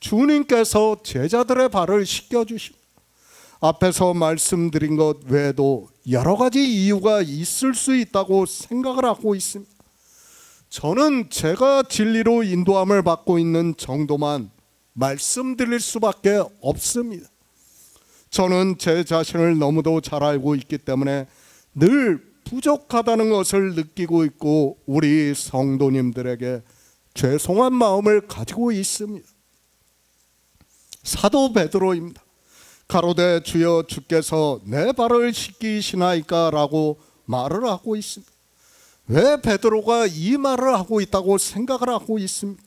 주님께서 제자들의 발을 씻겨주십니다. 앞에서 말씀드린 것 외에도 여러 가지 이유가 있을 수 있다고 생각을 하고 있습니다. 저는 제가 진리로 인도함을 받고 있는 정도만 말씀드릴 수밖에 없습니다. 저는 제 자신을 너무도 잘 알고 있기 때문에 늘 부족하다는 것을 느끼고 있고 우리 성도님들에게 죄송한 마음을 가지고 있습니다. 사도 베드로입니다. 가로되 주여 주께서 내 발을 씻기시나이까 라고 말을 하고 있습니다. 왜 베드로가 이 말을 하고 있다고 생각을 하고 있습니까?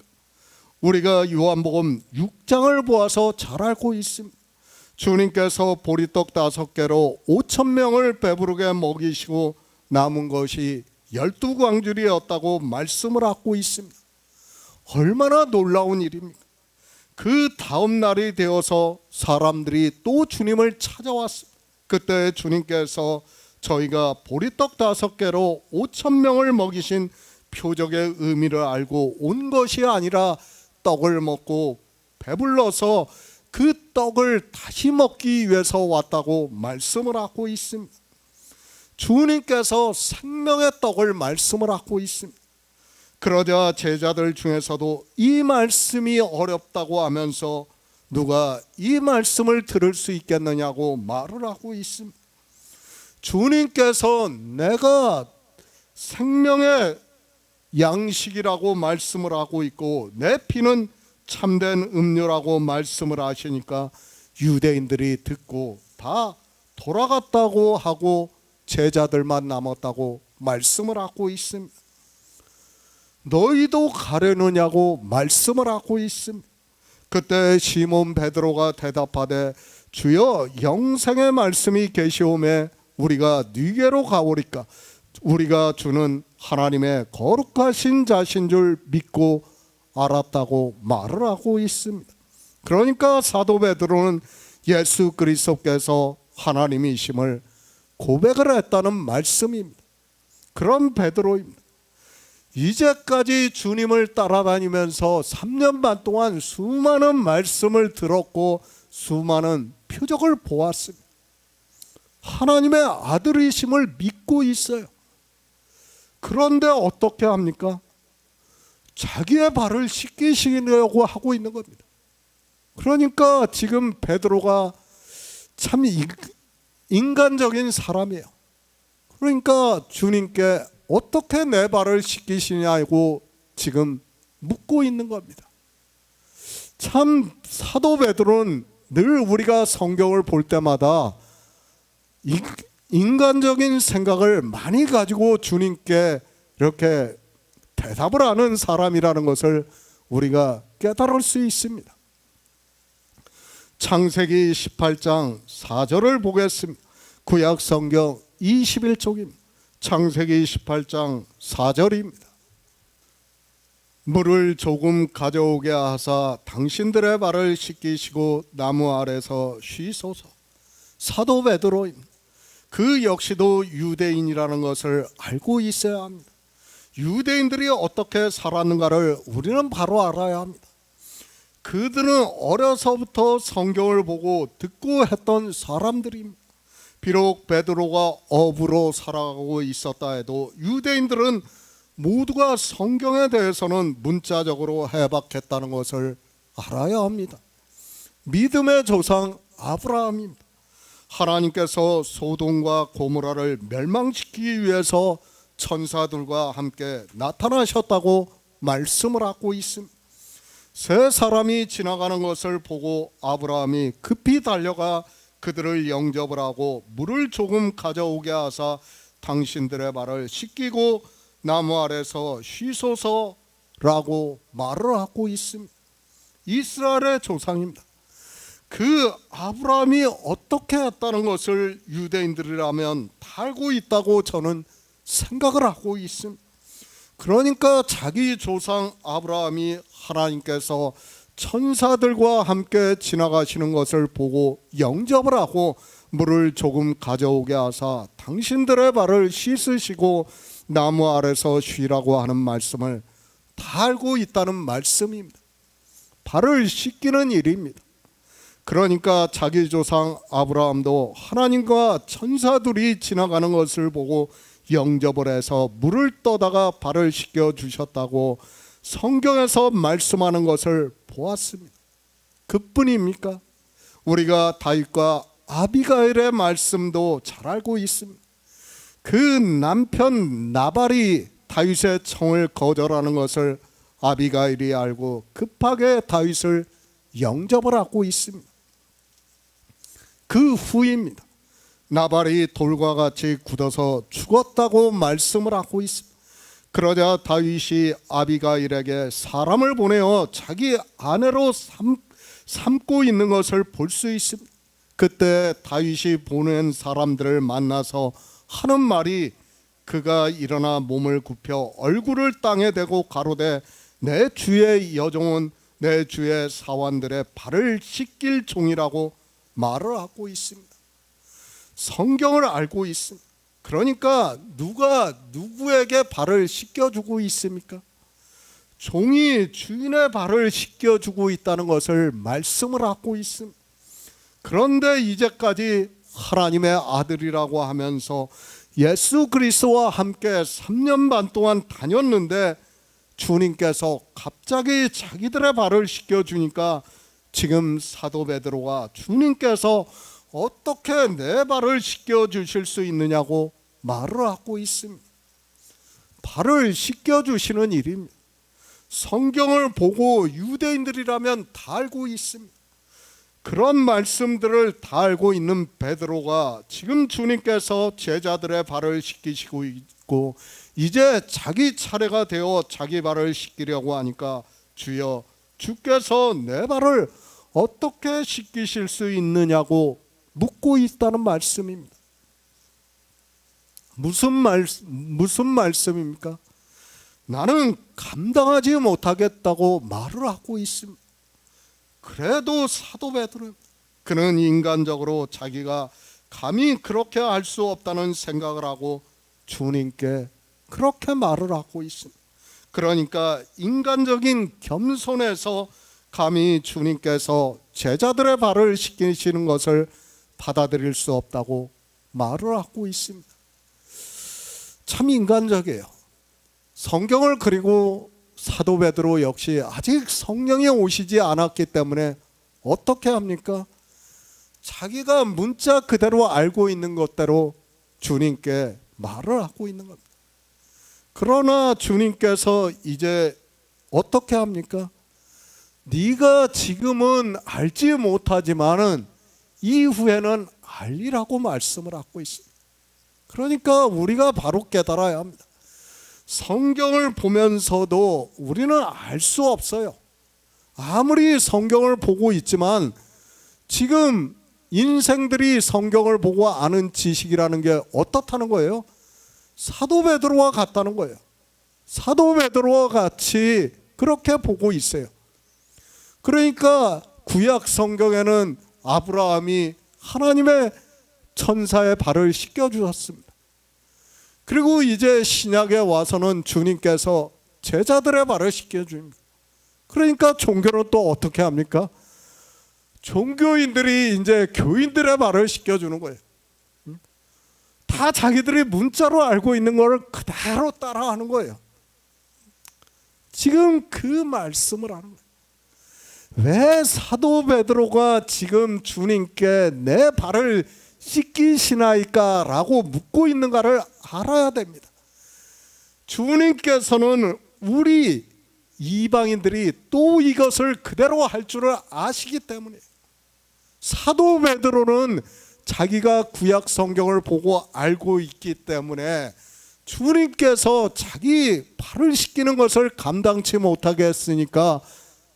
우리가 요한복음 6장을 보아서 잘 알고 있습니다. 주님께서 보리떡 5개로 5,000명을 배부르게 먹이시고 남은 것이 12광줄이었다고 말씀을 하고 있습니다. 얼마나 놀라운 일입니까? 그 다음 날이 되어서 사람들이 또 주님을 찾아왔습니다. 그때 주님께서 저희가 보리떡 5개로 5,000명을 먹이신 표적의 의미를 알고 온 것이 아니라 떡을 먹고 배불러서 그 떡을 다시 먹기 위해서 왔다고 말씀을 하고 있습니다. 주님께서 생명의 떡을 말씀을 하고 있습니다. 그러자 제자들 중에서도 이 말씀이 어렵다고 하면서 누가 이 말씀을 들을 수 있겠느냐고 말을 하고 있습니다. 주님께서 내가 생명의 양식이라고 말씀을 하고 있고 내 피는 참된 음료라고 말씀을 하시니까 유대인들이 듣고 다 돌아갔다고 하고 제자들만 남았다고 말씀을 하고 있습니다. 너희도 가려느냐고 말씀을 하고 있습니다. 그때 시몬 베드로가 대답하되 주여 영생의 말씀이 계시오매 우리가 네게로 가오리까 우리가 주는 하나님의 거룩하신 자신 줄 믿고 알았다고 말을 하고 있습니다. 그러니까 사도 베드로는 예수 그리스도께서 하나님이심을 고백을 했다는 말씀입니다. 그런 베드로입니다. 이제까지 주님을 따라다니면서 3년 반 동안 수많은 말씀을 들었고 수많은 표적을 보았습니다. 하나님의 아들이심을 믿고 있어요. 그런데 어떻게 합니까? 자기의 발을 씻기시려고 하고 있는 겁니다. 그러니까 지금 베드로가 참 인간적인 사람이에요. 그러니까 주님께 어떻게 내 발을 씻기시냐고 지금 묻고 있는 겁니다. 참 사도 베드로는 늘 우리가 성경을 볼 때마다 인간적인 생각을 많이 가지고 주님께 이렇게 대답을 하는 사람이라는 것을 우리가 깨달을 수 있습니다. 창세기 18장 4절을 보겠습니다. 구약 성경 21쪽입니다. 창세기 18장 4절입니다. 물을 조금 가져오게 하사 당신들의 발을 씻기시고 나무 아래서 쉬소서. 사도 베드로입니다. 그 역시도 유대인이라는 것을 알고 있어야 합니다. 유대인들이 어떻게 살았는가를 우리는 바로 알아야 합니다. 그들은 어려서부터 성경을 보고 듣고 했던 사람들입니다. 비록 베드로가 어부로 살아가고 있었다 해도 유대인들은 모두가 성경에 대해서는 문자적으로 해박했다는 것을 알아야 합니다. 믿음의 조상 아브라함입니다. 하나님께서 소돔과 고모라를 멸망시키기 위해서 천사들과 함께 나타나셨다고 말씀을 하고 있습니다. 세 사람이 지나가는 것을 보고 아브라함이 급히 달려가 그들을 영접을 하고 물을 조금 가져오게 하사 당신들의 발을 씻기고 나무 아래서 쉬소서라고 말을 하고 있습니다. 이스라엘의 조상입니다. 그 아브라함이 어떻게 했다는 것을 유대인들이라면 다 알고 있다고 저는 생각을 하고 있습니다. 그러니까 자기 조상 아브라함이 하나님께서 천사들과 함께 지나가시는 것을 보고 영접을 하고 물을 조금 가져오게 하사 당신들의 발을 씻으시고 나무 아래서 쉬라고 하는 말씀을 다 알고 있다는 말씀입니다. 발을 씻기는 일입니다. 그러니까 자기 조상 아브라함도 하나님과 천사들이 지나가는 것을 보고 영접을 해서 물을 떠다가 발을 씻겨 주셨다고 성경에서 말씀하는 것을 보았습니다. 그뿐입니까? 우리가 다윗과 아비가일의 말씀도 잘 알고 있습니다. 그 남편 나발이 다윗의 청을 거절하는 것을 아비가일이 알고 급하게 다윗을 영접을 하고 있습니다. 그 후입니다. 나발이 돌과 같이 굳어서 죽었다고 말씀을 하고 있습니다. 그러자 다윗이 아비가일에게 사람을 보내어 자기 아내로 삼고 있는 것을 볼 수 있습니다. 그때 다윗이 보낸 사람들을 만나서 하는 말이 그가 일어나 몸을 굽혀 얼굴을 땅에 대고 가로되 내 주의 여종은 내 주의 사환들의 발을 씻길 종이라고 말을 하고 있습니다. 성경을 알고 있습니다. 그러니까 누가 누구에게 발을 씻겨주고 있습니까? 종이 주인의 발을 씻겨주고 있다는 것을 말씀을 하고 있습니다. 그런데 이제까지 하나님의 아들이라고 하면서 예수 그리스도와 함께 3년 반 동안 다녔는데 주님께서 갑자기 자기들의 발을 씻겨주니까 지금 사도 베드로가 주님께서 어떻게 내 발을 씻겨주실 수 있느냐고 말을 하고 있습니다. 발을 씻겨주시는 일입니다. 성경을 보고 유대인들이라면 다 알고 있습니다. 그런 말씀들을 다 알고 있는 베드로가 지금 주님께서 제자들의 발을 씻기시고 있고 이제 자기 차례가 되어 자기 발을 씻기려고 하니까 주여 주께서 내 발을 어떻게 씻기실 수 있느냐고 묻고 있다는 말씀입니다. 무슨 말씀입니까? 나는 감당하지 못하겠다고 말을 하고 있습니다. 그래도 사도 베드로 그는 인간적으로 자기가 감히 그렇게 할 수 없다는 생각을 하고 주님께 그렇게 말을 하고 있습니다. 그러니까 인간적인 겸손에서 감히 주님께서 제자들의 발을 씻기시는 것을 받아들일 수 없다고 말을 하고 있습니다. 참 인간적이에요. 성경을 그리고 사도 베드로 역시 아직 성령이 오시지 않았기 때문에 어떻게 합니까? 자기가 문자 그대로 알고 있는 것대로 주님께 말을 하고 있는 겁니다. 그러나 주님께서 이제 어떻게 합니까? 네가 지금은 알지 못하지만은 이후에는 알리라고 말씀을 하고 있습니다. 그러니까 우리가 바로 깨달아야 합니다. 성경을 보면서도 우리는 알 수 없어요. 아무리 성경을 보고 있지만 지금 인생들이 성경을 보고 아는 지식이라는 게 어떻다는 거예요? 사도 베드로와 같다는 거예요. 사도 베드로와 같이 그렇게 보고 있어요. 그러니까 구약 성경에는 아브라함이 하나님의 천사의 발을 씻겨주셨습니다. 그리고 이제 신약에 와서는 주님께서 제자들의 발을 씻겨줍니다. 그러니까 종교는 또 어떻게 합니까? 종교인들이 이제 교인들의 발을 씻겨주는 거예요. 다 자기들이 문자로 알고 있는 걸 그대로 따라하는 거예요. 지금 그 말씀을 하는 거예요. 왜 사도 베드로가 지금 주님께 내 발을 씻기시나이까 라고 묻고 있는가를 알아야 됩니다. 주님께서는 우리 이방인들이 또 이것을 그대로 할 줄을 아시기 때문에 사도 베드로는 자기가 구약 성경을 보고 알고 있기 때문에 주님께서 자기 발을 씻기는 것을 감당치 못하게 했으니까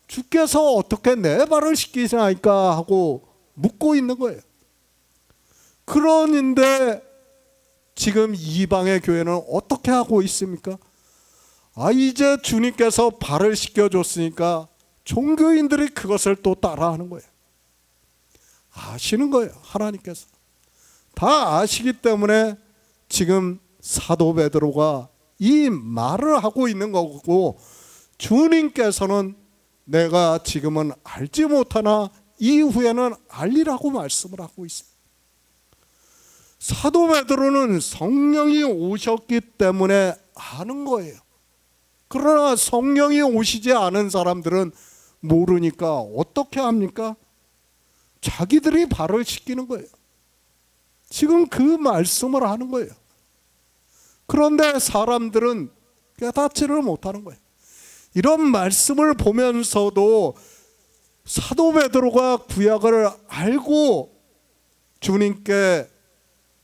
주께서 어떻게 내 발을 씻기시나이까 하고 묻고 있는 거예요. 그런데 지금 이방의 교회는 어떻게 하고 있습니까? 이제 주님께서 발을 씻겨줬으니까 종교인들이 그것을 또 따라하는 거예요. 아시는 거예요. 하나님께서 다 아시기 때문에 지금 사도 베드로가 이 말을 하고 있는 거고, 주님께서는 내가 지금은 알지 못하나 이후에는 알리라고 말씀을 하고 있습니다. 사도 베드로는 성령이 오셨기 때문에 아는 거예요. 그러나 성령이 오시지 않은 사람들은 모르니까 어떻게 합니까? 자기들이 발을 씻기는 거예요. 지금 그 말씀을 하는 거예요. 그런데 사람들은 깨닫지를 못하는 거예요. 이런 말씀을 보면서도 사도 베드로가 구약을 알고 주님께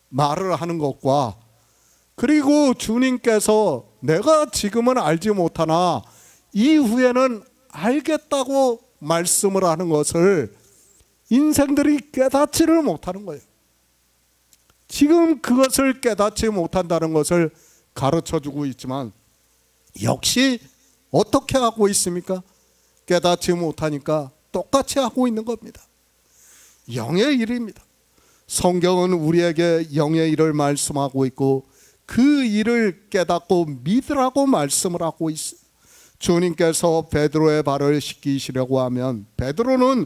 말을 하는 것과, 그리고 주님께서 내가 지금은 알지 못하나 이후에는 알겠다고 말씀을 하는 것을 인생들이 깨닫지를 못하는 거예요. 지금 그것을 깨닫지 못한다는 것을 가르쳐주고 있지만 역시 어떻게 하고 있습니까? 깨닫지 못하니까 똑같이 하고 있는 겁니다. 영의 일입니다. 성경은 우리에게 영의 일을 말씀하고 있고 그 일을 깨닫고 믿으라고 말씀을 하고 있습니다. 주님께서 베드로의 발을 씻기시려고 하면 베드로는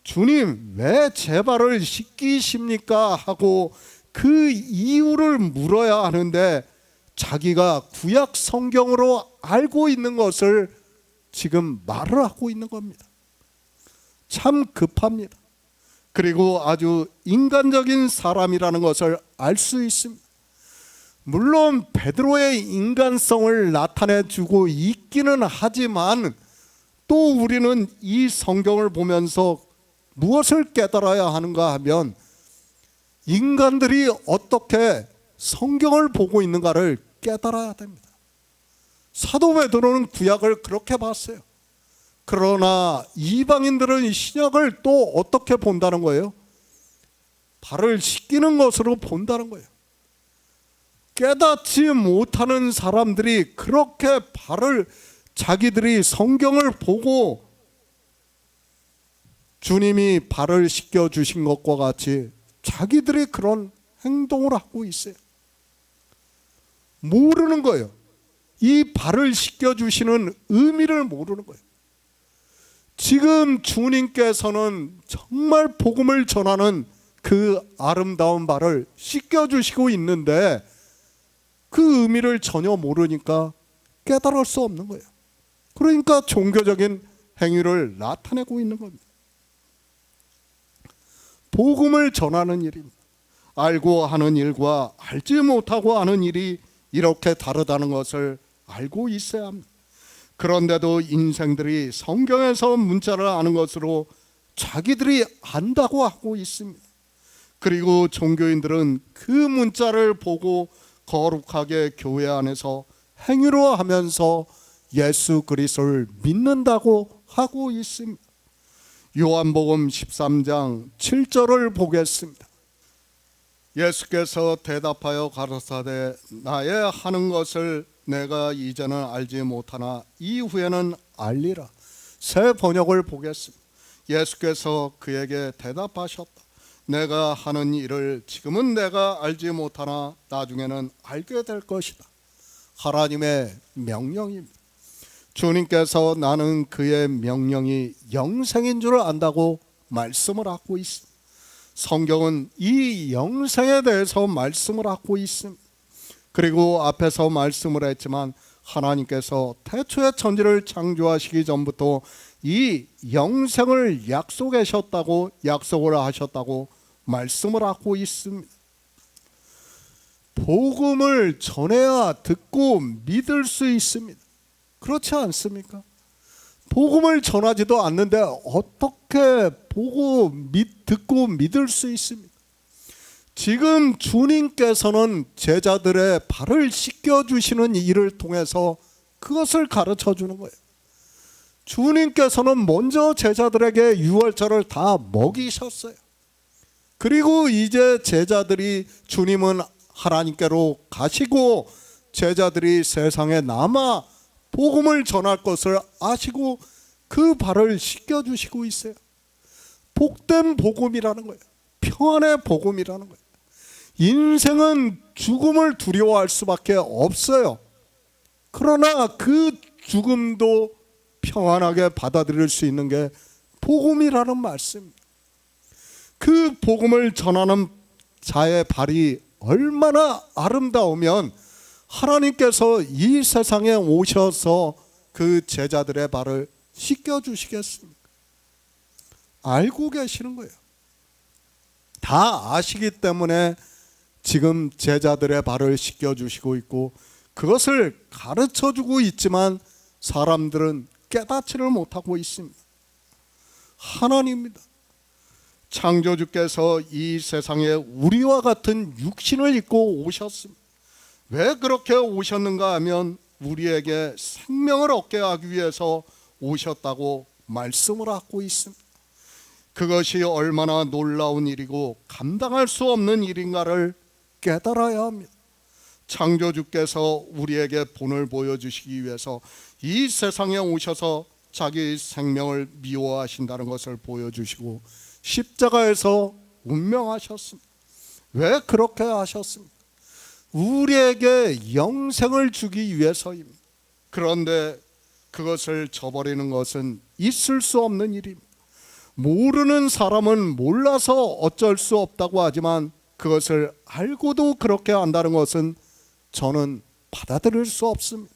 주님 왜 제 발을 씻기십니까? 하고 그 이유를 물어야 하는데 자기가 구약 성경으로 알고 있는 것을 지금 말을 하고 있는 겁니다. 참 급합니다. 그리고 아주 인간적인 사람이라는 것을 알 수 있습니다. 물론 베드로의 인간성을 나타내주고 있기는 하지만 또 우리는 이 성경을 보면서 무엇을 깨달아야 하는가 하면 인간들이 어떻게 성경을 보고 있는가를 깨달아야 됩니다. 사도 베드로는 구약을 그렇게 봤어요. 그러나 이방인들은 신약을 또 어떻게 본다는 거예요? 발을 씻기는 것으로 본다는 거예요. 깨닫지 못하는 사람들이 그렇게 자기들이 성경을 보고 주님이 발을 씻겨주신 것과 같이 자기들이 그런 행동을 하고 있어요. 모르는 거예요. 이 발을 씻겨주시는 의미를 모르는 거예요. 지금 주님께서는 정말 복음을 전하는 그 아름다운 발을 씻겨주시고 있는데 그 의미를 전혀 모르니까 깨달을 수 없는 거예요. 그러니까 종교적인 행위를 나타내고 있는 겁니다. 복음을 전하는 일입니다. 알고 하는 일과 알지 못하고 하는 일이 이렇게 다르다는 것을 알고 있어야 합니다. 그런데도 인생들이 성경에서 문자를 아는 것으로 자기들이 안다고 하고 있습니다. 그리고 종교인들은 그 문자를 보고 거룩하게 교회 안에서 행위로 하면서 예수 그리스도를 믿는다고 하고 있습니다. 요한복음 13장 7절을 보겠습니다. 예수께서 대답하여 가라사대 나의 하는 것을 내가 이제는 알지 못하나 이후에는 알리라. 새 번역을 보겠습니다. 예수께서 그에게 대답하셨다. 내가 하는 일을 지금은 내가 알지 못하나 나중에는 알게 될 것이다. 하나님의 명령입니다. 주님께서 나는 그의 명령이 영생인 줄 안다고 말씀을 하고 있습니다. 성경은 이 영생에 대해서 말씀을 하고 있습니다. 그리고 앞에서 말씀을 했지만 하나님께서 태초의 천지를 창조하시기 전부터 이 영생을 약속을 하셨다고 말씀을 하고 있습니다. 복음을 전해야 듣고 믿을 수 있습니다. 그렇지 않습니까? 복음을 전하지도 않는데 어떻게 보고 듣고 믿을 수 있습니까? 지금 주님께서는 제자들의 발을 씻겨주시는 일을 통해서 그것을 가르쳐 주는 거예요. 주님께서는 먼저 제자들에게 유월절을 다 먹이셨어요. 그리고 이제 제자들이 주님은 하나님께로 가시고 제자들이 세상에 남아 복음을 전할 것을 아시고 그 발을 씻겨주시고 있어요. 복된 복음이라는 거예요. 평안의 복음이라는 거예요. 인생은 죽음을 두려워할 수밖에 없어요. 그러나 그 죽음도 평안하게 받아들일 수 있는 게 복음이라는 말씀입니다. 그 복음을 전하는 자의 발이 얼마나 아름다우면 하나님께서 이 세상에 오셔서 그 제자들의 발을 씻겨주시겠습니까? 알고 계시는 거예요. 다 아시기 때문에 지금 제자들의 발을 씻겨주시고 있고 그것을 가르쳐주고 있지만 사람들은 깨닫지를 못하고 있습니다. 하나님입니다. 창조주께서 이 세상에 우리와 같은 육신을 입고 오셨습니다. 왜 그렇게 오셨는가 하면 우리에게 생명을 얻게 하기 위해서 오셨다고 말씀을 하고 있습니다. 그것이 얼마나 놀라운 일이고 감당할 수 없는 일인가를 깨달아야 합니다. 창조주께서 우리에게 본을 보여주시기 위해서 이 세상에 오셔서 자기 생명을 미워하신다는 것을 보여주시고 십자가에서 운명하셨습니다. 왜 그렇게 하셨습니까? 우리에게 영생을 주기 위해서입니다. 그런데 그것을 저버리는 것은 있을 수 없는 일입니다. 모르는 사람은 몰라서 어쩔 수 없다고 하지만 그것을 알고도 그렇게 한다는 것은 저는 받아들일 수 없습니다.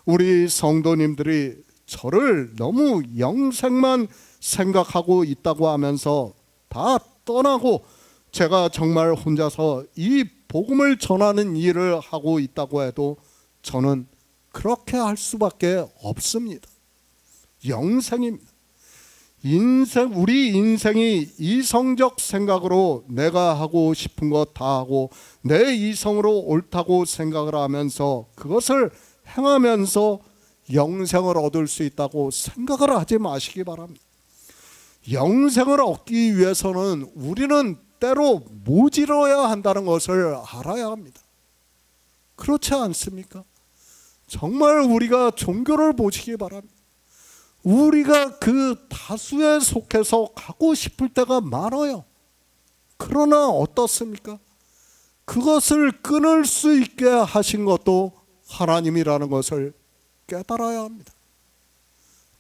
우리 성도님들이 저를 너무 영생만 생각하고 있다고 하면서 다 떠나고 제가 정말 혼자서 이 복음을 전하는 일을 하고 있다고 해도 저는 그렇게 할 수밖에 없습니다. 영생입니다. 우리 인생이 이성적 생각으로 내가 하고 싶은 것 다 하고 내 이성으로 옳다고 생각을 하면서 그것을 행하면서 영생을 얻을 수 있다고 생각을 하지 마시기 바랍니다. 영생을 얻기 위해서는 우리는 때로 모질어야 한다는 것을 알아야 합니다. 그렇지 않습니까? 정말 우리가 종교를 보시기 바랍니다. 우리가 그 다수에 속해서 가고 싶을 때가 많아요. 그러나 어떻습니까? 그것을 끊을 수 있게 하신 것도 하나님이라는 것을 깨달아야 합니다.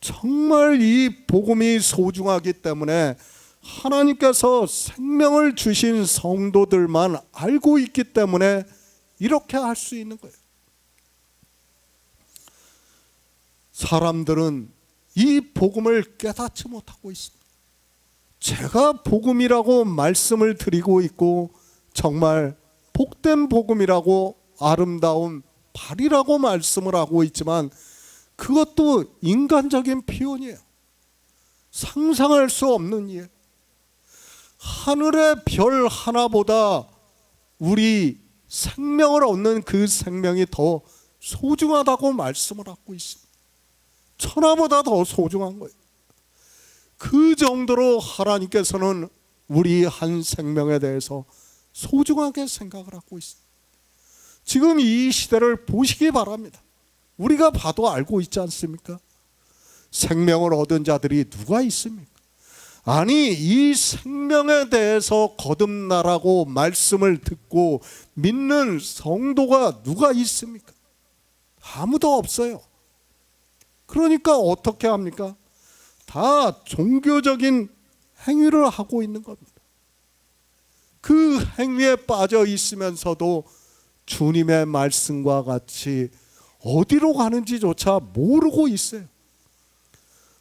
정말 이 복음이 소중하기 때문에 하나님께서 생명을 주신 성도들만 알고 있기 때문에 이렇게 할 수 있는 거예요. 사람들은 이 복음을 깨닫지 못하고 있습니다. 제가 복음이라고 말씀을 드리고 있고 정말 복된 복음이라고 아름다운 발이라고 말씀을 하고 있지만 그것도 인간적인 표현이에요. 상상할 수 없는 일. 하늘의 별 하나보다 우리 생명을 얻는 그 생명이 더 소중하다고 말씀을 하고 있습니다. 천하보다 더 소중한 거예요. 그 정도로 하나님께서는 우리 한 생명에 대해서 소중하게 생각을 하고 있습니다. 지금 이 시대를 보시기 바랍니다. 우리가 봐도 알고 있지 않습니까? 생명을 얻은 자들이 누가 있습니까? 아니 이 생명에 대해서 거듭나라고 말씀을 듣고 믿는 성도가 누가 있습니까? 아무도 없어요. 그러니까 어떻게 합니까? 다 종교적인 행위를 하고 있는 겁니다. 그 행위에 빠져 있으면서도 주님의 말씀과 같이 어디로 가는지조차 모르고 있어요.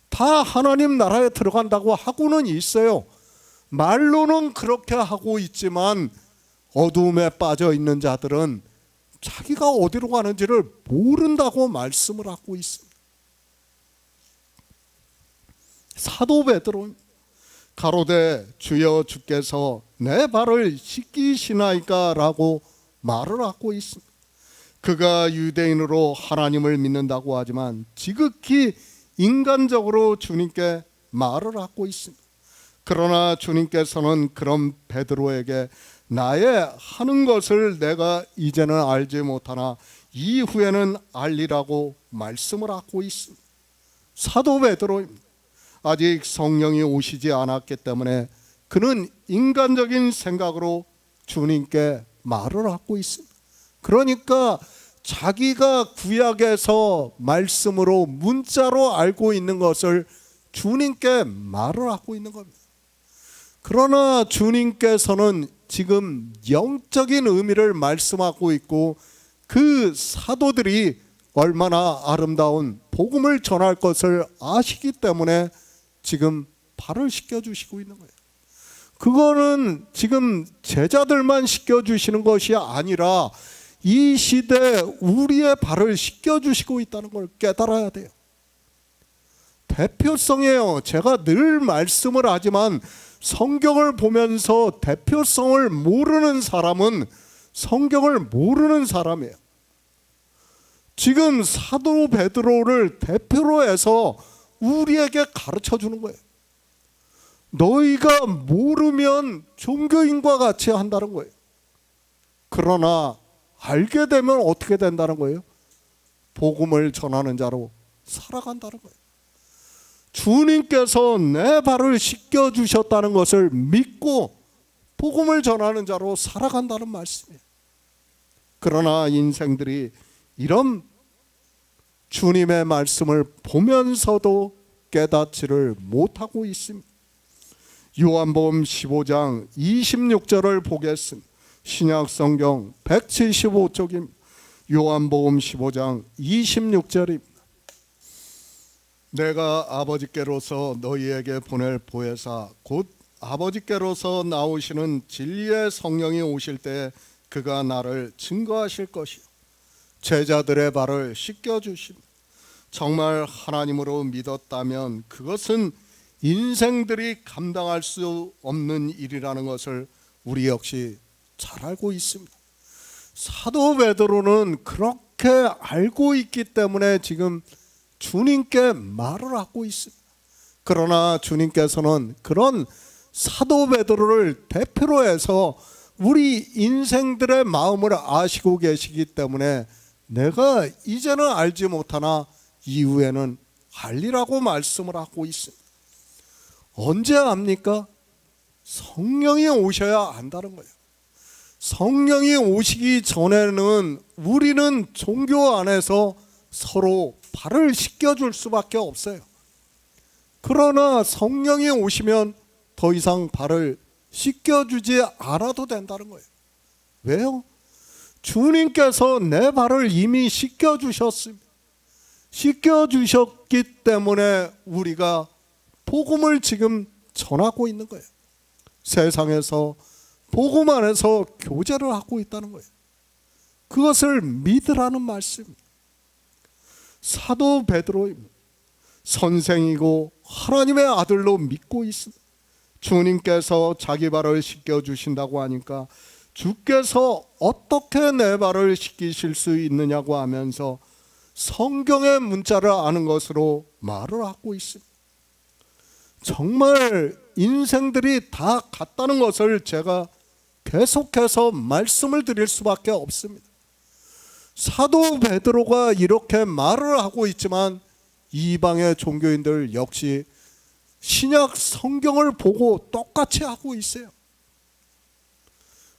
다 하나님 나라에 들어간다고 하고는 있어요. 말로는 그렇게 하고 있지만 어두움에 빠져 있는 자들은 자기가 어디로 가는지를 모른다고 말씀을 하고 있습니다. 사도 베드로 가로되 주여 주께서 내 발을 씻기시나이까 라고 말을 하고 있습니다. 그가 유대인으로 하나님을 믿는다고 하지만 지극히 인간적으로 주님께 말을 하고 있습니다. 그러나 주님께서는 그런 베드로에게 나의 하는 것을 내가 이제는 알지 못하나 이후에는 알리라고 말씀을 하고 있습니다. 사도 베드로입니다. 아직 성령이 오시지 않았기 때문에 그는 인간적인 생각으로 주님께 말을 하고 있습니다. 그러니까 자기가 구약에서 말씀으로 문자로 알고 있는 것을 주님께 말을 하고 있는 겁니다. 그러나 주님께서는 지금 영적인 의미를 말씀하고 있고 그 사도들이 얼마나 아름다운 복음을 전할 것을 아시기 때문에 지금 발을 씻겨주시고 있는 거예요. 그거는 지금 제자들만 씻겨주시는 것이 아니라 이 시대에 우리의 발을 씻겨주시고 있다는 걸 깨달아야 돼요. 대표성이에요. 제가 늘 말씀을 하지만 성경을 보면서 대표성을 모르는 사람은 성경을 모르는 사람이에요. 지금 사도 베드로를 대표로 해서 우리에게 가르쳐 주는 거예요. 너희가 모르면 종교인과 같이 한다는 거예요. 그러나 알게 되면 어떻게 된다는 거예요? 복음을 전하는 자로 살아간다는 거예요. 주님께서 내 발을 씻겨주셨다는 것을 믿고 복음을 전하는 자로 살아간다는 말씀이에요. 그러나 인생들이 이런 주님의 말씀을 보면서도 깨닫지를 못하고 있습니다. 요한복음 15장 26절을 보겠습니다. 신약성경 175쪽입니다. 요한복음 15장 26절입니다. 내가 아버지께로서 너희에게 보낼 보혜사 곧 아버지께로서 나오시는 진리의 성령이 오실 때 그가 나를 증거하실 것이요 제자들의 발을 씻겨주심. 정말 하나님으로 믿었다면 그것은 인생들이 감당할 수 없는 일이라는 것을 우리 역시 잘 알고 있습니다. 사도 베드로는 그렇게 알고 있기 때문에 지금 주님께 말을 하고 있습니다. 그러나 주님께서는 그런 사도 베드로를 대표로 해서 우리 인생들의 마음을 아시고 계시기 때문에 내가 이제는 알지 못하나 이후에는 알리라고 말씀을 하고 있습니다. 언제 압니까? 성령이 오셔야 안다는 거예요. 성령이 오시기 전에는 우리는 종교 안에서 서로 발을 씻겨줄 수밖에 없어요. 그러나 성령이 오시면 더 이상 발을 씻겨주지 않아도 된다는 거예요. 왜요? 주님께서 내 발을 이미 씻겨주셨습니다. 씻겨주셨기 때문에 우리가 복음을 지금 전하고 있는 거예요. 세상에서 복음 안에서 교제를 하고 있다는 거예요. 그것을 믿으라는 말씀입니다. 사도 베드로입니다. 선생이고 하나님의 아들로 믿고 있습니다. 주님께서 자기 발을 씻겨주신다고 하니까 주께서 어떻게 내 발을 씻기실 수 있느냐고 하면서 성경의 문자를 아는 것으로 말을 하고 있습니다. 정말 인생들이 다 같다는 것을 제가 계속해서 말씀을 드릴 수밖에 없습니다. 사도 베드로가 이렇게 말을 하고 있지만 이방의 종교인들 역시 신약 성경을 보고 똑같이 하고 있어요.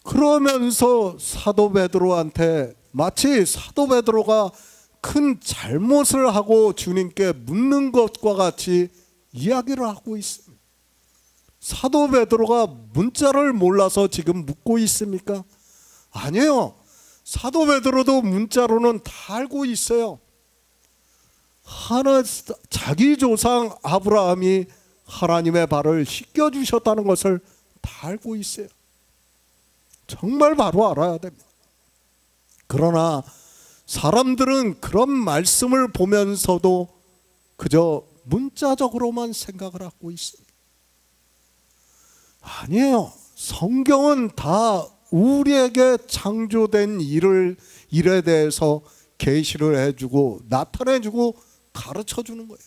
그러면서 사도 베드로한테 마치 사도 베드로가 큰 잘못을 하고 주님께 묻는 것과 같이 이야기를 하고 있습니다. 사도 베드로가 문자를 몰라서 지금 묻고 있습니까? 아니에요. 사도 베드로도 문자로는 다 알고 있어요. 자기 조상 아브라함이 하나님의 발을 씻겨주셨다는 것을 다 알고 있어요. 정말 바로 알아야 됩니다. 그러나 사람들은 그런 말씀을 보면서도 그저 문자적으로만 생각을 하고 있습니다. 아니에요. 성경은 다 우리에게 창조된 일에 대해서 계시를 해주고 나타내주고 가르쳐주는 거예요.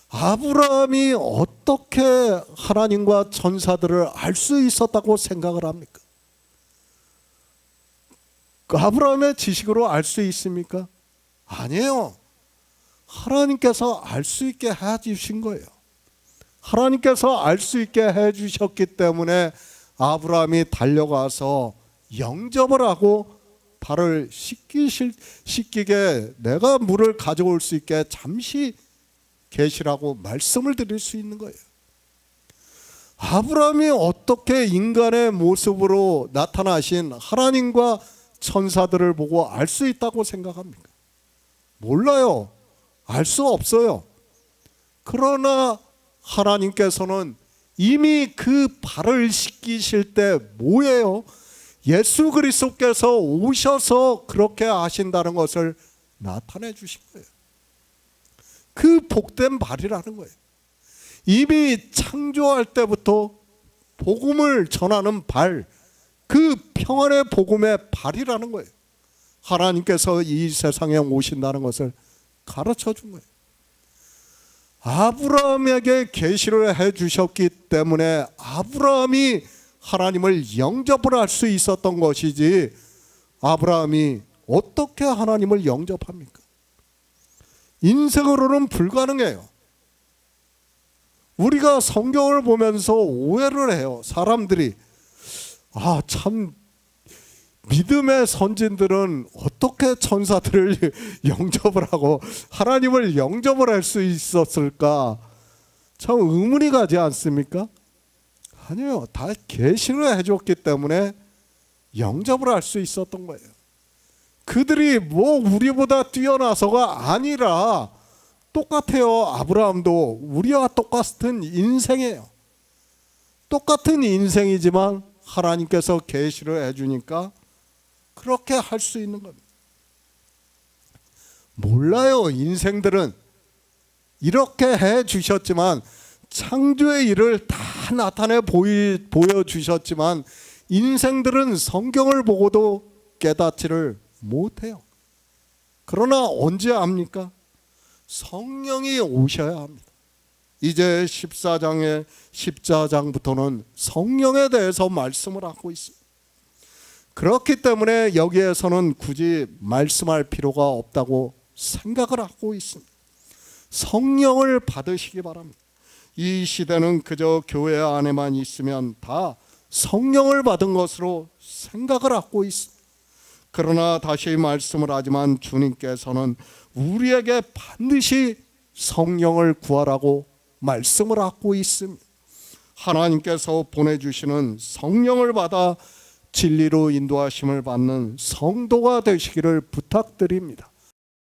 아브라함이 어떻게 하나님과 천사들을 알 수 있었다고 생각을 합니까? 그 아브라함의 지식으로 알 수 있습니까? 아니에요. 하나님께서 알 수 있게 해주신 거예요. 하나님께서 알 수 있게 해주셨기 때문에 아브라함이 달려가서 영접을 하고 발을 씻기게 내가 물을 가져올 수 있게 잠시 계시라고 말씀을 드릴 수 있는 거예요. 아브라함이 어떻게 인간의 모습으로 나타나신 하나님과 천사들을 보고 알 수 있다고 생각합니까? 몰라요. 알 수 없어요. 그러나 하나님께서는 이미 그 발을 씻기실 때 뭐예요? 예수 그리스도께서 오셔서 그렇게 하신다는 것을 나타내 주신 거예요. 그 복된 발이라는 거예요. 이미 창조할 때부터 복음을 전하는 발, 그 평안의 복음의 발이라는 거예요. 하나님께서 이 세상에 오신다는 것을 가르쳐 준 거예요. 아브라함에게 계시를 해 주셨기 때문에 아브라함이 하나님을 영접을 할 수 있었던 것이지, 아브라함이 어떻게 하나님을 영접합니까? 인생으로는 불가능해요. 우리가 성경을 보면서 오해를 해요. 사람들이 참 믿음의 선진들은 어떻게 천사들을 영접을 하고 하나님을 영접을 할 수 있었을까? 참 의문이 가지 않습니까? 아니요. 다 계시를 해줬기 때문에 영접을 할 수 있었던 거예요. 그들이 뭐 우리보다 뛰어나서가 아니라 똑같아요. 아브라함도 우리와 똑같은 인생이에요. 똑같은 인생이지만 하나님께서 계시를 해주니까 그렇게 할 수 있는 겁니다. 몰라요. 인생들은 이렇게 해주셨지만, 창조의 일을 다 나타내 보여주셨지만 인생들은 성경을 보고도 깨닫지를 못해요. 그러나 언제 압니까? 성령이 오셔야 합니다. 이제 14장부터는 성령에 대해서 말씀을 하고 있습니다. 그렇기 때문에 여기에서는 굳이 말씀할 필요가 없다고 생각을 하고 있습니다. 성령을 받으시기 바랍니다. 이 시대는 그저 교회 안에만 있으면 다 성령을 받은 것으로 생각을 하고 있습니다. 그러나 다시 말씀을 하지만 주님께서는 우리에게 반드시 성령을 구하라고 말씀을 하고 있습니다. 하나님께서 보내주시는 성령을 받아 진리로 인도하심을 받는 성도가 되시기를 부탁드립니다.